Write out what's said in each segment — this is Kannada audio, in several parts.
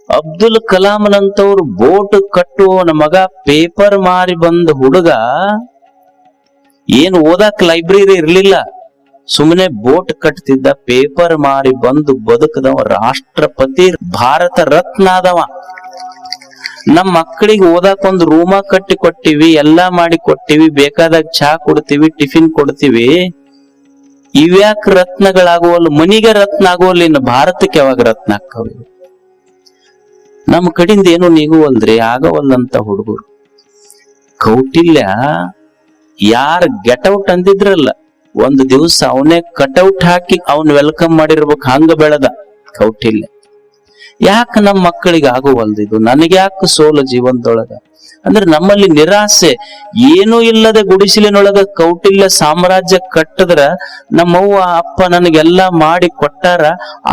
ಅಬ್ದುಲ್ ಕಲಾಂನಂತವ್ರು ಬೋಟ್ ಕಟ್ಟುವವನ ಮಗ ಪೇಪರ್ ಮಾರಿ ಬಂದ ಹುಡುಗ ಏನ್ ಓದಾಕ್ ಲೈಬ್ರರಿ ಇರ್ಲಿಲ್ಲ, ಸುಮ್ಮನೆ ಬೋಟ್ ಕಟ್ತಿದ್ದ, ಪೇಪರ್ ಮಾರಿ ಬಂದು ಬದುಕದವ, ರಾಷ್ಟ್ರಪತಿ, ಭಾರತ ರತ್ನ ಆದವ. ನಮ್ ಮಕ್ಕಳಿಗೆ ಓದಾಕ್ ಒಂದು ರೂಮ ಕಟ್ಟಿ ಕೊಟ್ಟಿವಿ, ಎಲ್ಲಾ ಮಾಡಿ ಕೊಟ್ಟಿವಿ, ಬೇಕಾದಾಗ ಚಹಾ ಕೊಡ್ತೀವಿ, ಟಿಫಿನ್ ಕೊಡ್ತೀವಿ. ಇವ್ಯಾಕ ರತ್ನಗಳಾಗುವಲ್ಲ? ಮನಿಗೆ ರತ್ನ ಆಗುವಲ್ಲ, ಇನ್ನು ಭಾರತಕ್ಕೆ ಯಾವಾಗ ರತ್ನ ಆಕ್ಕವ? ನಮ್ಮ ಕಡಿಂದ ಏನು ನೀಗುವಲ್ರಿ, ಆಗವಲ್ಲಂತ ಹುಡುಗರು. ಕೌಟಿಲ್ಯ ಯಾರ ಗೆಟೌಟ್ ಅಂದಿದ್ರಲ್ಲ, ಒಂದು ದಿವಸ ಅವನೇ ಕಟೌಟ್ ಹಾಕಿ ಅವನ್ ವೆಲ್ಕಮ್ ಮಾಡಿರ್ಬೇಕು, ಹಂಗ ಬೆಳೆದ ಕೌಟಿಲ್ಯ. ಯಾಕ ನಮ್ಮ ಮಕ್ಕಳಿಗೆ ಆಗುವಲ್ದು ಇದು? ನನಗೆ ಯಾಕೆ ಸೋಲು ಜೀವನದೊಳಗ? ಅಂದ್ರೆ ನಮ್ಮಲ್ಲಿ ನಿರಾಸೆ. ಏನೂ ಇಲ್ಲದೆ ಗುಡಿಸಿಲಿನೊಳಗ ಕೌಟಿಲ್ಯ ಸಾಮ್ರಾಜ್ಯ ಕಟ್ಟದ್ರ ನಮ್ಮವ್ವ ಅಪ್ಪ ನನಗೆಲ್ಲಾ ಮಾಡಿ ಕೊಟ್ಟಾರ,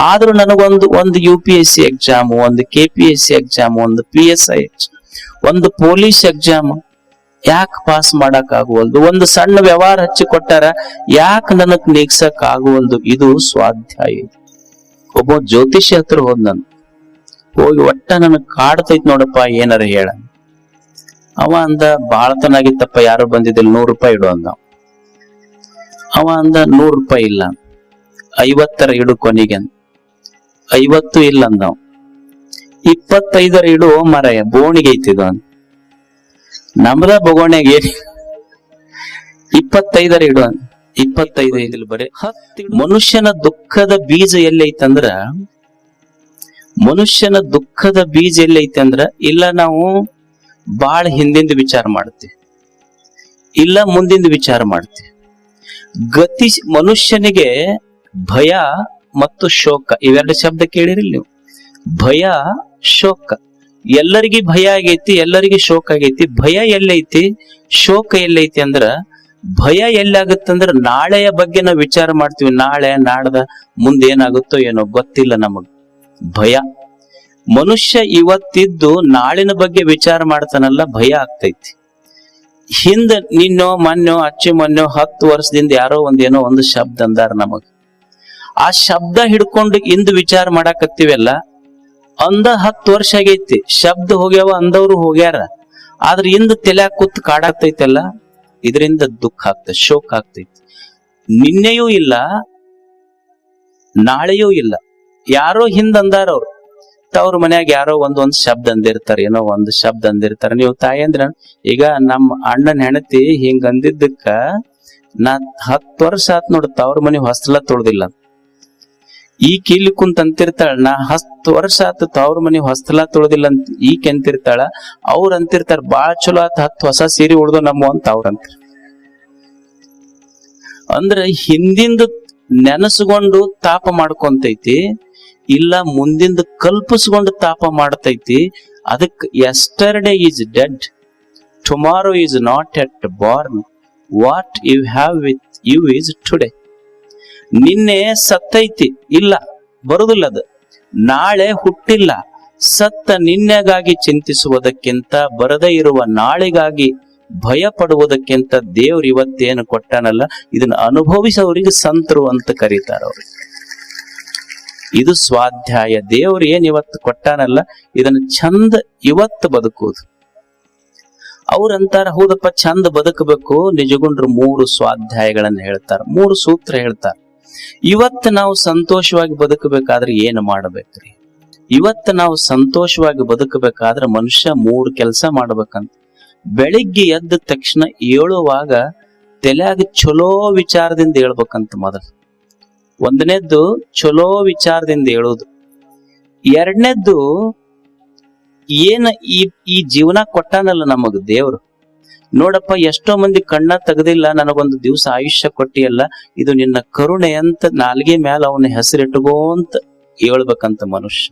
ಆದ್ರೂ ನನಗೊಂದು UPSC ಎಕ್ಸಾಮ್, ಒಂದು KPSC ಎಕ್ಸಾಮ್, ಒಂದು PSI ಎಕ್ಸಾಮ್, ಒಂದು ಪೊಲೀಸ್ ಎಕ್ಸಾಮ್ ಯಾಕೆ ಪಾಸ್ ಮಾಡಕ್ ಆಗುವಲ್ದು? ಒಂದು ಸಣ್ಣ ವ್ಯವಹಾರ ಹಚ್ಚಿ ಕೊಟ್ಟಾರ, ಯಾಕೆ ನನಗ್ ನೀಗ್ಸಕ್ ಆಗುವಲ್ದು? ಇದು ಸ್ವಾಧ್ಯಾಯ. ಒಬ್ಬ ಜ್ಯೋತಿಷ್ಯ ಹತ್ರ ಹೋದ್, ನಾನು ಹೋಗಿ ಒಟ್ಟ ನನಗ್ ಕಾಡ್ತೈತ್ ನೋಡಪ್ಪ, ಏನಾರ ಹೇಳ. ಅವ ಅಂದ, ಬಾಳತನಾಗಿತ್ತಪ್ಪ, ಯಾರು ಬಂದಿದ್ದಿಲ್ಲ, 100 ರೂಪಾಯಿ ಇಡು ಅಂದ. ಅವ ಅಂದ, 100 ರೂಪಾಯಿ ಇಲ್ಲ, 50 ಇಡು ಕೊನೆಗೆ. 50 ಇಲ್ಲ ಅಂದ. 25 ಇಡು ಮರಯ, ಬೋಣಿಗೆ ಐತಿದು ಅಂತ. ನಮ್ದ ಬಗೋಣೆಗೆ 25 ಇಡು ಅಂತ. 25 ಇದಿಲ್ಲ, ಬರೀ 10. ಮನುಷ್ಯನ ದುಃಖದ ಬೀಜ ಎಲ್ಲೈತಂದ್ರ, ಮನುಷ್ಯನ ದುಃಖದ ಬೀಜ ಎಲ್ಲೈತೆ ಅಂದ್ರ, ಇಲ್ಲ ನಾವು ಬಾಳ ಹಿಂದಿಂದ ವಿಚಾರ ಮಾಡ್ತೀವಿ, ಇಲ್ಲ ಮುಂದಿಂದ ವಿಚಾರ ಮಾಡ್ತೀವಿ. ಮನುಷ್ಯನಿಗೆ ಭಯ ಮತ್ತು ಶೋಕ, ಇವೆರಡು ಶಬ್ದ ಕೇಳಿರಿ ನೀವು. ಭಯ, ಶೋಕ. ಎಲ್ಲರಿಗೂ ಭಯ ಆಗೈತಿ, ಎಲ್ಲರಿಗೂ ಶೋಕ ಆಗೈತಿ. ಭಯ ಎಲ್ಲೈತಿ, ಶೋಕ ಎಲ್ಲೈತಿ ಅಂದ್ರ, ಭಯ ಎಲ್ಲಾಗತ್ತಂದ್ರ ನಾಳೆಯ ಬಗ್ಗೆ ನಾವು ವಿಚಾರ ಮಾಡ್ತೀವಿ. ನಾಳೆ ನಾಡ್ದ ಮುಂದೇನಾಗುತ್ತೋ ಏನೋ ಗೊತ್ತಿಲ್ಲ ನಮಗ್. ಭಯ. ಮನುಷ್ಯ ಇವತ್ತಿದ್ದು ನಾಳಿನ ಬಗ್ಗೆ ವಿಚಾರ ಮಾಡ್ತಾನಲ್ಲ, ಭಯ ಆಗ್ತೈತಿ. ಹಿಂದ ನಿನ್ನೋ ಮೊನ್ನೋ ಅಚ್ಚಿ ಮೊನ್ನೋ 10 ವರ್ಷದಿಂದ ಯಾರೋ ಒಂದೇನೋ ಒಂದು ಶಬ್ದ ಅಂದಾರ ನಮಗ್. ಆ ಶಬ್ದ ಹಿಡ್ಕೊಂಡು ಇಂದು ವಿಚಾರ ಮಾಡಾಕತ್ತೀವಲ್ಲ, ಅಂದ 10 ವರ್ಷ ಆಗೈತಿ, ಶಬ್ದ ಹೋಗ್ಯಾವ, ಅಂದವ್ರು ಹೋಗ್ಯಾರ, ಆದ್ರ ಇಂದ ತಲೆ ಕೂತ್ ಕಾಡಾಗ್ತೈತಲ್ಲ, ಇದರಿಂದ ದುಃಖ ಆಗ್ತೈತಿ, ಶೋಕ ಆಗ್ತೈತಿ. ನಿನ್ನೆಯೂ ಇಲ್ಲ, ನಾಳೆಯೂ ಇಲ್ಲ. ಯಾರೋ ಹಿಂದ್ ಅಂದಾರ ಅವ್ರು, ಅವ್ರ ಮನ್ಯಾಗ ಯಾರೋ ಒಂದ್ ಶಬ್ದ ಅಂದಿರ್ತಾರ, ಏನೋ ಒಂದು ಶಬ್ದ ಅಂದಿರ್ತಾರ. ನೀವು ತಾಯಿ ಅಂದ್ರ, ಈಗ ನಮ್ಮ ಅಣ್ಣನ ಹೆಣತಿ ಹಿಂಗ ಅಂದಿದ್ದಕ್ಕ ನಾ 10 ವರ್ಷ ಆತ್ ನೋಡುತ್ತ ಅವ್ರ ಮನೆ ಹೊಸ್ತಲ ತೊಳ್ದಿಲ್ಲ. ಈ ಕೀಲಿ ಕುಂತ ಅಂತಿರ್ತಾಳ, ನಾ 10 ವರ್ಷ ಆತ ಅವ್ರ ಮನೆ ಹೊಸ್ತಲ ತೊಳ್ದಿಲ್ಲ ಅಂತ ಈಕೆ ಅಂತಿರ್ತಾಳ. ಅವ್ರ ಅಂತಿರ್ತಾರ, ಬಾಳ ಚಲೋ ಆತ 10 ಹೊಸ ಸೀರೆ ಉಳ್ದು ನಮ್ಮ ಅಂತ ಅವ್ರ ಅಂತಾರ. ಅಂದ್ರ ಹಿಂದಿಂದ ನೆನಸ್ಕೊಂಡು ತಾಪ ಮಾಡ್ಕೊಂತೈತಿ, ಇಲ್ಲ ಮುಂದಿಂದ ಕಲ್ಪಿಸ್ಕೊಂಡು ತಾಪ ಮಾಡ್ತೈತಿ. ಅದಕ್ yesterday is dead, tomorrow is not yet born, what you have with you is today. ನಿನ್ನೆ ಸತ್ತೈತಿ, ಇಲ್ಲ ಬರುದಿಲ್ಲ ಅದು. ನಾಳೆ ಹುಟ್ಟಿಲ್ಲ. ಸತ್ತ ನಿನ್ನೆಗಾಗಿ ಚಿಂತಿಸುವುದಕ್ಕಿಂತ, ಬರದೇ ಇರುವ ನಾಳೆಗಾಗಿ ಭಯ ಪಡುವುದಕ್ಕಿಂತ ದೇವ್ರು ಇವತ್ತೇನು ಕೊಟ್ಟಾನಲ್ಲ, ಇದನ್ನ ಅನುಭವಿಸೋರಿಗೆ ಸಂತರು ಅಂತ ಕರೀತಾರ ಅವ್ರಿಗೆ. ಇದು ಸ್ವಾಧ್ಯಾಯ. ದೇವ್ರು ಏನ್ ಇವತ್ತು ಕೊಟ್ಟಾನಲ್ಲ, ಇದನ್ನ ಚಂದ ಇವತ್ತು ಬದುಕುವುದು. ಅವ್ರಂತಾರ, ಹೌದಪ್ಪ ಚಂದ ಬದುಕಬೇಕು, ನಿಜಗುಂಡ್ರು 3 ಸ್ವಾಧ್ಯಾಯಗಳನ್ನ ಹೇಳ್ತಾರ, 3 ಸೂತ್ರ ಹೇಳ್ತಾರ. ಇವತ್ತು ನಾವು ಸಂತೋಷವಾಗಿ ಬದುಕಬೇಕಾದ್ರೆ ಏನು ಮಾಡಬೇಕ್ರಿ? ಇವತ್ತು ನಾವು ಸಂತೋಷವಾಗಿ ಬದುಕಬೇಕಾದ್ರೆ ಮನುಷ್ಯ 3 ಕೆಲಸ ಮಾಡ್ಬೇಕಂತ. ಬೆಳಿಗ್ಗೆ ಎದ್ದ ತಕ್ಷಣ ಏಳುವಾಗ ತಲೆಯಾಗ ಚಲೋ ವಿಚಾರದಿಂದ ಹೇಳ್ಬೇಕಂತ. ಮೊದಲು ಒಂದನೇದ್ದು ಚಲೋ ವಿಚಾರದಿಂದ ಹೇಳೋದು. ಎರಡನೇದ್ದು ಏನ ಈ ಜೀವನ ಕೊಟ್ಟಾನಲ್ಲ ನಮಗ್ ದೇವ್ರು, ನೋಡಪ್ಪ ಎಷ್ಟೋ ಮಂದಿ ಕಣ್ಣ ತೆಗದಿಲ್ಲ, ನನಗೊಂದು ದಿವಸ ಆಯುಷ್ಯ ಕೊಟ್ಟಿಯಲ್ಲ, ಇದು ನಿನ್ನ ಕರುಣೆ ಅಂತ ನಾಲ್ಗೆ ಮ್ಯಾಲ ಅವನ ಹೆಸರಿಟ್ಟುಗೋಂತ ಹೇಳ್ಬೇಕಂತ ಮನುಷ್ಯ.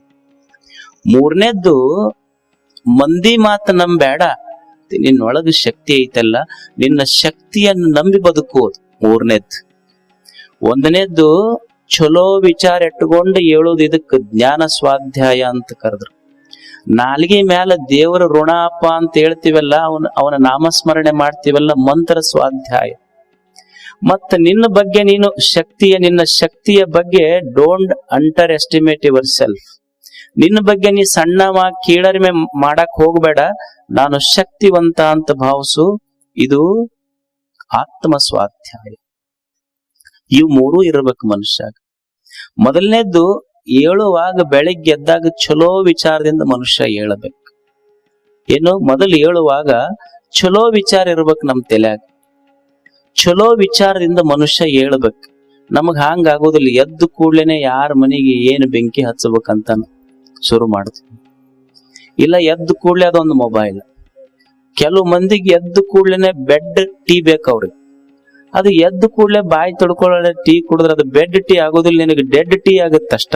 ಮೂರನೇದ್ದು ಮಂದಿ ಮಾತ ನಂಬೇಡ, ನಿನ್ನೊಳಗ ಶಕ್ತಿ ಐತಲ್ಲ, ನಿನ್ನ ಶಕ್ತಿಯನ್ನು ನಂಬಿ ಬದುಕುವುದು ಮೂರನೇದ್ದು. ಒಂದನೇದ್ದು ಚಲೋ ವಿಚಾರ ಇಟ್ಟುಕೊಂಡು ಹೇಳೋದು, ಇದಕ್ಕೆ ಜ್ಞಾನ ಸ್ವಾಧ್ಯಾಯ ಅಂತ ಕರೆದ್ರು. ನಾಲ್ಗೆ ಮ್ಯಾಲ ದೇವರ ಋಣಪ್ಪ ಅಂತ ಹೇಳ್ತೀವಲ್ಲ, ಅವನ ನಾಮಸ್ಮರಣೆ ಮಾಡ್ತೀವಲ್ಲ, ಮಂತ್ರ ಸ್ವಾಧ್ಯಾಯ. ಮತ್ತ ನಿನ್ನ ಬಗ್ಗೆ ನೀನು ನಿನ್ನ ಶಕ್ತಿಯ ಬಗ್ಗೆ don't under estimate your self. ನಿನ್ನ ಬಗ್ಗೆ ನೀ ಸಣ್ಣ ಕೀಳರಿಮೆ ಮಾಡಕ್ ಹೋಗ್ಬೇಡ, ನಾನು ಶಕ್ತಿವಂತ ಅಂತ ಭಾವಿಸು. ಇದು ಆತ್ಮ ಸ್ವಾಧ್ಯಾಯ. ಇವು ಮೂರು ಇರ್ಬೇಕು ಮನುಷ್ಯ. ಮೊದಲನೇದ್ದು, ಏಳುವಾಗ ಬೆಳಿಗ್ಗೆ ಎದ್ದಾಗ ಚಲೋ ವಿಚಾರದಿಂದ ಮನುಷ್ಯ ಏಳಬೇಕು. ಏನು, ಮೊದಲು ಏಳುವಾಗ ಚಲೋ ವಿಚಾರ ಇರ್ಬೇಕು ನಮ್ ತಲೆಯಾಗ. ಚಲೋ ವಿಚಾರದಿಂದ ಮನುಷ್ಯ ಏಳ್ಬೇಕು. ನಮಗ್ ಹಂಗ ಆಗೋದಿಲ್ಲ. ಎದ್ದು ಕೂಡ್ಲೇನೆ ಯಾರ ಮನೆಗೆ ಏನು ಬೆಂಕಿ ಹಚ್ಚಬೇಕಂತ ಶುರು ಮಾಡ್ತೀವಿ. ಇಲ್ಲ, ಎದ್ದು ಕೂಡ್ಲೆ ಅದೊಂದು ಮೊಬೈಲ್. ಕೆಲವು ಮಂದಿಗೆ ಎದ್ದು ಕೂಡ್ಲೇನೆ ಬೆಡ್ ಟೀ ಬೇಕು ಅವ್ರಿಗೆ. ಅದು ಎದ್ದು ಕೂಡ್ಲೆ ಬಾಯಿ ತೊಡ್ಕೊಳ್ಳೋ ಟೀ ಕುಡಿದ್ರೆ ಅದು ಬೆಡ್ ಟೀ ಆಗೋದಿಲ್ಲ, ನಿನಗೆ ಡೆಡ್ ಟೀ ಆಗುತ್ತೆ ಅಷ್ಟ.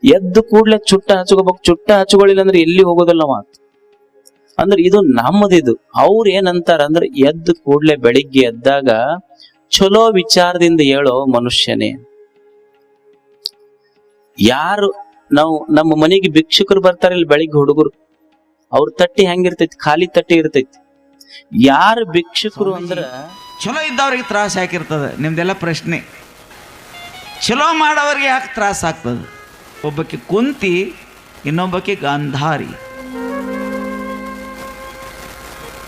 ಎದ್ದು ಕೂಡ್ಲೆ ಚುಟ್ಟ ಹಚ್ಕೋಬೇಕು. ಚುಟ್ಟ ಹಚ್ಕೊಳ್ಳಿಲ್ಲ ಅಂದ್ರೆ ಎಲ್ಲಿ ಹೋಗೋದಿಲ್ಲ ಮಾತು. ಅಂದ್ರೆ ಇದು ನಮ್ಮದಿದು. ಅವ್ರು ಏನಂತಾರ ಅಂದ್ರೆ, ಎದ್ದು ಕೂಡ್ಲೆ ಬೆಳಿಗ್ಗೆ ಎದ್ದಾಗ ಚಲೋ ವಿಚಾರದಿಂದ ಹೇಳೋ ಮನುಷ್ಯನೇ. ಯಾರು ನಾವು ನಮ್ಮ ಮನೆಗೆ ಭಿಕ್ಷುಕರು ಬರ್ತಾರೆ, ಇಲ್ಲಿ ಬೆಳಿಗ್ಗೆ ಹುಡುಗರು, ಅವ್ರ ತಟ್ಟಿ ಹೆಂಗಿರ್ತೈತಿ? ಖಾಲಿ ತಟ್ಟಿ ಇರ್ತೈತಿ. ಯಾರು ಭಿಕ್ಷುಕರು ಅಂದ್ರ ಚಲೋ ಇದ್ದವ್ರಿಗೆ ತ್ರಾಸ ಹಾಕಿರ್ತದ. ನಿಮ್ದೆಲ್ಲ ಪ್ರಶ್ನೆ, ಚಲೋ ಮಾಡೋವ್ರಿಗೆ ಯಾಕೆ ತ್ರಾಸ ಆಗ್ತದೆ? ಒಬ್ಬಕ್ಕೆ ಕುಂತಿ, ಇನ್ನೊಬ್ಬಕ್ಕೆ ಗಾಂಧಾರಿ.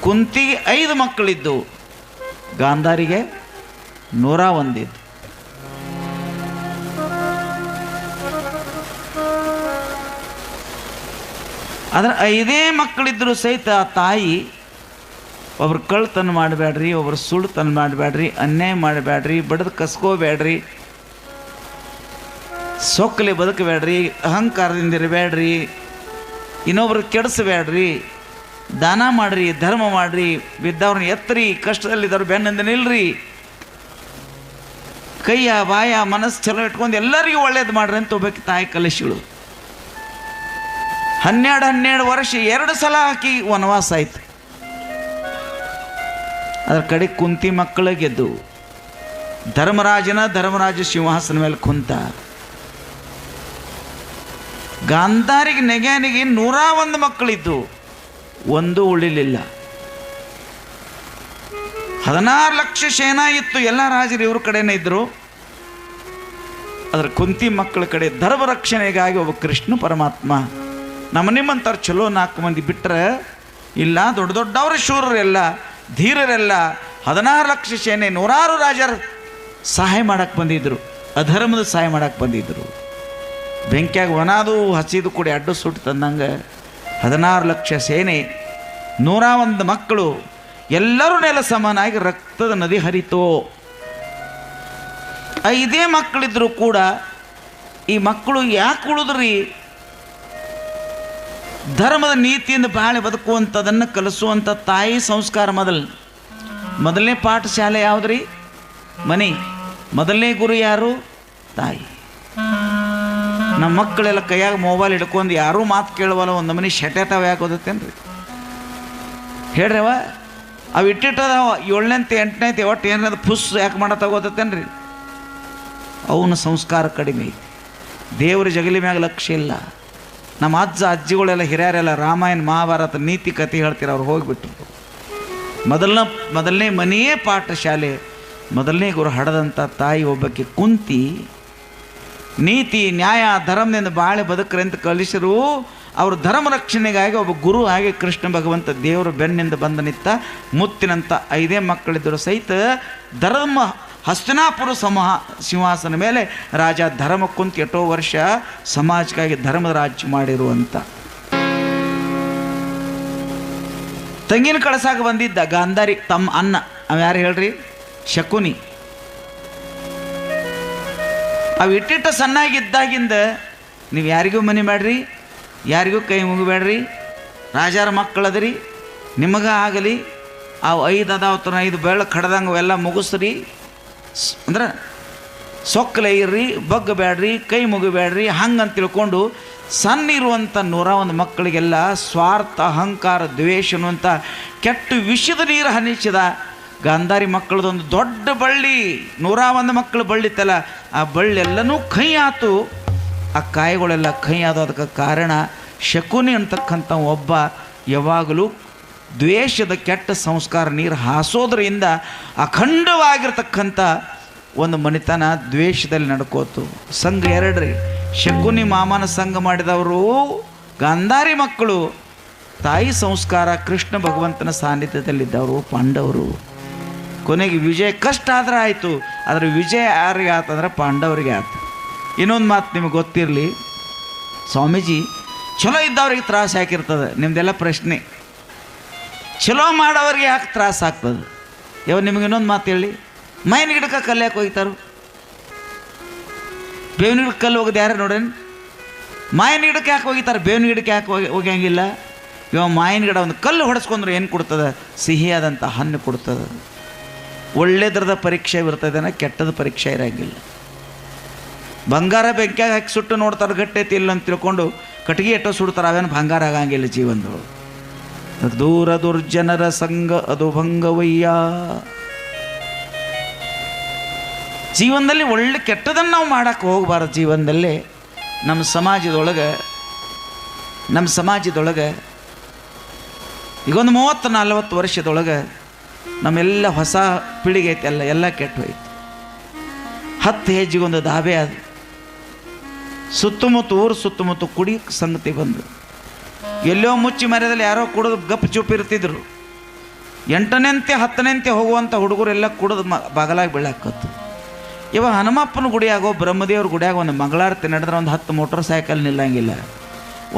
ಕುಂತಿಗೆ 5 ಮಕ್ಕಳಿದ್ದು, ಗಾಂಧಾರಿಗೆ 101 ಇದ್ದು. ಆದ್ರೆ 5 ಮಕ್ಕಳಿದ್ರು ಸಹಿತ ತಾಯಿ, ಒಬ್ರು ಕಳ್ತನ ಮಾಡಬೇಡ್ರಿ, ಒಬ್ರು ಸುಳ್ತನ ಮಾಡಬೇಡ್ರಿ, ಅನ್ಯಾಯ ಮಾಡಬೇಡ್ರಿ, ಬಡದು ಕಸ್ಕೋಬೇಡ್ರಿ, ಸೊಕ್ಕಲೆ ಬದುಕಬೇಡ್ರಿ, ಅಹಂಕಾರದಿಂದ ಇರಬೇಡ್ರಿ, ಇನ್ನೊಬ್ರು ಕೆಡಿಸಬೇಡ್ರಿ, ದಾನ ಮಾಡ್ರಿ, ಧರ್ಮ ಮಾಡ್ರಿ, ಬಿದ್ದವ್ರನ್ನ ಎತ್ತರಿ, ಕಷ್ಟದಲ್ಲಿದ್ದವ್ರು ಬೆನ್ನಿಂದ ನಿಲ್ರಿ, ಕೈಯ ಬಾಯ ಮನಸ್ಸು ಚಲೋ ಇಟ್ಕೊಂಡು ಎಲ್ಲರಿಗೂ ಒಳ್ಳೇದು ಮಾಡ್ರಿ ಅಂತ ಒಬ್ಬಕ್ಕೆ ತಾಯಿ ಕಲಿಸಿಳು. 12 ವರ್ಷ 2 ಸಲ ಹಾಕಿ ವನವಾಸ ಆಯ್ತು. ಅದ್ರ ಕಡೆ ಕುಂತಿ ಮಕ್ಕಳ ಗೆದ್ದು ಧರ್ಮರಾಜ ಸಿಂಹಾಸನ ಮೇಲೆ ಕುಂತ. ಗಾಂಧಾರಿಗೆ ನೆಗ್ಯಾನಿಗೆ 101 ಮಕ್ಕಳಿದ್ದು, ಒಂದು ಉಳಿಲಿಲ್ಲ. 16 ಲಕ್ಷ ಸೇನಾ ಇತ್ತು. ಎಲ್ಲ ರಾಜರು ಇವ್ರ ಕಡೆನೇ ಇದ್ರು. ಅದ್ರ ಕುಂತಿ ಮಕ್ಕಳ ಕಡೆ ಧರ್ಮ ರಕ್ಷಣೆಗಾಗಿ ಒಬ್ಬ ಕೃಷ್ಣ ಪರಮಾತ್ಮ, ನಿಮ್ಮಂಥವ್ರು ಚಲೋ 4 ಮಂದಿ ಬಿಟ್ಟರೆ ಇಲ್ಲ, ದೊಡ್ಡ ದೊಡ್ಡವ್ರ ಶೂರರೆಲ್ಲ, ಧೀರರೆಲ್ಲ, 16 ಲಕ್ಷ ಸೇನೆ, 100 ರಾಜರು ಸಹಾಯ ಮಾಡಕ್ಕೆ ಬಂದಿದ್ರು, ಅಧರ್ಮದ ಸಹಾಯ ಮಾಡಕ್ಕೆ ಬಂದಿದ್ರು. ಬೆಂಕಿಯಾಗ ಒನಾದು ಹಸಿದು ಕೂಡಿ ಅಡ್ಡು ಸುಟ್ಟು ತಂದಂಗೆ 16 ಲಕ್ಷ ಸೇನೆ, 101 ಮಕ್ಕಳು, ಎಲ್ಲರೂ ನೆಲ ಸಮಾನಾಗಿ ರಕ್ತದ ನದಿ ಹರಿತೋ. 5 ಮಕ್ಕಳಿದ್ರು ಕೂಡ ಈ ಮಕ್ಕಳು ಯಾಕೆ ಉಳಿದ್ರಿ? ಧರ್ಮದ ನೀತಿಯಿಂದ ಬಾಳೆ ಬದುಕುವಂಥದನ್ನು ಕಲಿಸುವಂಥ ತಾಯಿ ಸಂಸ್ಕಾರ. ಮೊದಲನೇ ಪಾಠಶಾಲೆ ಯಾವುದ್ರಿ? ಮನೆ. ಮೊದಲನೇ ಗುರು ಯಾರು? ತಾಯಿ. ನಮ್ಮ ಮಕ್ಕಳೆಲ್ಲ ಕೈಯಾಗ ಮೊಬೈಲ್ ಹಿಡ್ಕೊಂಡು ಯಾರೂ ಮಾತು ಕೇಳುವಲ್ಲ, ಒಂದು ಮನೆ ಶೆಟೆತಾವ ಯಾಕೆ ಓದುತ್ತೇನ್ರಿ? ಹೇಳ್ರವ, ಅವು ಇಟ್ಟಿಟ್ಟದಾವ 7ನೇಂತೆ 8ನೇಂತೆ ಒಟ್ಟು ಏನಾದ್ರು ಪುಸ್ ಯಾಕೆ ಮಾಡತ್ತಾವ ಓದುತ್ತೇನ್ರಿ? ಅವನ ಸಂಸ್ಕಾರ ಕಡಿಮೆ ಐತಿ. ದೇವ್ರ ಜಗಲಿ ಮ್ಯಾಗ ಲಕ್ಷ್ಯ ಇಲ್ಲ. ನಮ್ಮ ಅಜ್ಜಿಗಳೆಲ್ಲ ಹಿರಿಯರೆಲ್ಲ ರಾಮಾಯಣ ಮಹಾಭಾರತ ನೀತಿ ಕಥೆ ಹೇಳ್ತೀರ, ಅವ್ರು ಹೋಗಿಬಿಟ್ರು. ಮೊದಲನೇ ಮನೆಯೇ ಪಾಠಶಾಲೆ. ಮೊದಲನೇ ಗುರು ಹಡದಂಥ ತಾಯಿ ಒಬ್ಬಕ್ಕೆ ಕುಂತಿ ನೀತಿ ನ್ಯಾಯ ಧರ್ಮದಿಂದ ಬಾಳೆ ಬದುಕ್ರೆ ಅಂತ ಕಲಿಸಿರು. ಅವರು ಧರ್ಮ ರಕ್ಷಣೆಗಾಗಿ ಒಬ್ಬ ಗುರು ಹಾಗೆ ಕೃಷ್ಣ ಭಗವಂತ ದೇವರ ಬೆನ್ನಿಂದ ಬಂದ ನಿತ್ತ. ಮುತ್ತಿನಂಥ 5 ಮಕ್ಕಳಿದ್ದರು ಸಹಿತ ಧರ್ಮ ಹಸ್ತಿನಾಪುರ ಸಿಂಹಾಸನ ಮೇಲೆ ರಾಜ ಧರ್ಮ ಕುಂತ ಎಷ್ಟೋ ವರ್ಷ ಸಮಾಜಕ್ಕಾಗಿ ಧರ್ಮದ ರಾಜ್ಯ ಮಾಡಿರುವಂಥ. ತಂಗಿನ ಕಳಸಾಗ ಬಂದಿದ್ದ ಗಾಂಧಾರಿ ತಮ್ಮ ಅನ್ನ, ಅವ ಯಾರು ಹೇಳ್ರಿ? ಶಕುನಿ. ಅವು ಇಟ್ಟಿಟ್ಟ ಸಣ್ಣಾಗಿದ್ದಾಗಿಂದ ನೀವು ಯಾರಿಗೂ ಮನೆ ಮಾಡ್ರಿ, ಯಾರಿಗೂ ಕೈ ಮುಗಿಬೇಡ್ರಿ, ರಾಜರ ಮಕ್ಕಳದ್ರಿ, ನಿಮಗ ಆಗಲಿ, ಅವು 5 ಅದಾವತ್ತನ 5 ಬೆಳ್ಳ ಕಡ್ದಂಗೆ ಅವೆಲ್ಲ ಮುಗಿಸ್ರಿ, ಅಂದ್ರೆ ಸೊಕ್ಕಲೆ ಇರ್ರಿ, ಬಗ್ಗಬೇಡ್ರಿ, ಕೈ ಮುಗಿಬೇಡ್ರಿ, ಹಂಗಂತ ತಿಳ್ಕೊಂಡು ಸಣ್ಣ ಇರುವಂಥ 101 ಮಕ್ಕಳಿಗೆಲ್ಲ ಸ್ವಾರ್ಥ, ಅಹಂಕಾರ, ದ್ವೇಷ ಅನ್ನುವಂಥ ಕೆಟ್ಟ ವಿಷದ ನೀರು ಹನಿಸಿದ. ಗಾಂಧಾರಿ ಮಕ್ಕಳದೊಂದು ದೊಡ್ಡ ಬಳ್ಳಿ, 101 ಮಕ್ಕಳು ಬಳ್ಳಿತ್ತಲ್ಲ, ಆ ಬಳ್ಳೆಲ್ಲನೂ ಕೈ ಆತು. ಆ ಕಾಯಿಗಳೆಲ್ಲ ಕೈ ಆದೋದಕ್ಕೆ ಕಾರಣ ಶಕುನಿ ಅಂತಕ್ಕಂಥ ಒಬ್ಬ ಯಾವಾಗಲೂ ದ್ವೇಷದ ಕೆಟ್ಟ ಸಂಸ್ಕಾರ ನೀರು ಹಾಸೋದ್ರಿಂದ ಅಖಂಡವಾಗಿರ್ತಕ್ಕಂಥ ಒಂದು ಮನೆತನ ದ್ವೇಷದಲ್ಲಿ ನಡ್ಕೋತು. ಸಂಘ 2 ರೀ, ಶಕುನಿ ಮಾಮನ ಸಂಘ ಮಾಡಿದವರು ಗಾಂಧಾರಿ ಮಕ್ಕಳು. ತಾಯಿ ಸಂಸ್ಕಾರ ಕೃಷ್ಣ ಭಗವಂತನ ಸಾನ್ನಿಧ್ಯದಲ್ಲಿದ್ದವರು ಪಾಂಡವರು. ಕೊನೆಗೆ ವಿಜಯ ಕಷ್ಟ ಆದ್ರೆ ಆಯಿತು, ಆದರೆ ವಿಜಯ ಯಾರಿಗೆ ಆತಂದ್ರೆ ಪಾಂಡವರಿಗೆ ಆಯ್ತು. ಇನ್ನೊಂದು ಮಾತು ನಿಮಗೆ ಗೊತ್ತಿರಲಿ, ಸ್ವಾಮೀಜಿ ಚಲೋ ಇದ್ದವ್ರಿಗೆ ತ್ರಾಸ ಯಾಕಿರ್ತದೆ? ನಿಮ್ದೆಲ್ಲ ಪ್ರಶ್ನೆ. ಚಲೋ ಮಾಡೋರಿಗೆ ಯಾಕೆ ತ್ರಾಸ ಆಗ್ತದೆ? ನಿಮಗೆ ಇನ್ನೊಂದು ಮಾತು ಹೇಳಿ, ಮೈನ ಗಿಡಕ್ಕೆ ಕಲ್ಲು ಯಾಕೆ ಹೋಗ್ತಾರೋ? ಬೇವಿನ ಗಿಡಕ್ಕೆ ಕಲ್ಲು ಹೋಗೋದು ಯಾರು ನೋಡೇನು? ಮಾವಿನ ಗಿಡಕ್ಕೆ ಯಾಕೆ ಹೋಗಿತಾರೆ? ಬೇವಿನ ಗಿಡಕ್ಕೆ ಯಾಕೆ ಹೋಗ್ಯಂಗಿಲ್ಲ? ಮಾವಿನ ಗಿಡ ಒಂದು ಕಲ್ಲು ಹೊಡೆಸ್ಕೊಂಡ್ರೆ ಏನು ಕೊಡ್ತದೆ? ಸಿಹಿಯಾದಂಥ ಹಣ್ಣು ಕೊಡ್ತದೆ. ಒಳ್ಳೆದ್ರದ ಪರೀಕ್ಷೆ ಇರ್ತದೇನ, ಕೆಟ್ಟದ ಪರೀಕ್ಷೆ ಇರೋಂಗಿಲ್ಲ. ಬಂಗಾರ ಬೆಂಕಿಯಾಗ ಹಾಕಿ ಸುಟ್ಟು ನೋಡ್ತಾರೆ ಗಟ್ಟೈತಿ ಇಲ್ಲ ಅಂತ ತಿಳ್ಕೊಂಡು ಕಟ್ಟಿಗೆ ಎಟ್ಟೋ ಸುಡ್ತಾರೆ, ಅವೇನು ಬಂಗಾರ ಆಗಂಗಿಲ್ಲ ಜೀವನದೊಳಗೆ. ದೂರ ದುರ್ಜನರ ಸಂಘ ಅದು ಭಂಗವಯ್ಯ. ಜೀವನದಲ್ಲಿ ಒಳ್ಳೆ ಕೆಟ್ಟದನ್ನು ನಾವು ಮಾಡೋಕ್ಕೆ ಹೋಗಬಾರ್ದು. ಜೀವನದಲ್ಲಿ ನಮ್ಮ ಸಮಾಜದೊಳಗೆ ಈಗೊಂದು 30-40 ವರ್ಷದೊಳಗೆ ನಮ್ಮೆಲ್ಲ ಹೊಸ ಪೀಳಿಗೆ ಐತೆ, ಎಲ್ಲ ಕೆಟ್ಟು ಹೋಯ್ತು. 10 ಹೆಜ್ಜೆಗೊಂದು ದಾಬೆ ಅದು. ಊರು ಸುತ್ತಮುತ್ತ ಕುಡಿ ಸಂಗತಿ ಬಂದು ಎಲ್ಲೋ ಮುಚ್ಚಿ ಮರ್ಯದಲ್ಲಿ ಯಾರೋ ಕುಡಿದು ಗಪ್ ಚುಪ್ ಇರ್ತಿದ್ರು. 8ನೇಂತೆ 10ನೇಂತೆ ಹೋಗುವಂಥ ಹುಡುಗರೆಲ್ಲ ಕುಡಿದು ಬಾಗಲಾಗಿ ಬೀಳಾಕತ್ತು. ಇವಾಗ ಹನುಮಪ್ಪನ ಗುಡಿಯಾಗೋ ಬ್ರಹ್ಮದೇವ್ರ ಗುಡಿಯಾಗ ಒಂದು ಮಂಗಳಾರತಿ ನಡೆದ್ರೆ ಒಂದು 10 ಮೋಟರ್ ಸೈಕಲ್ ನಿಲ್ಲಂಗಿಲ್ಲ.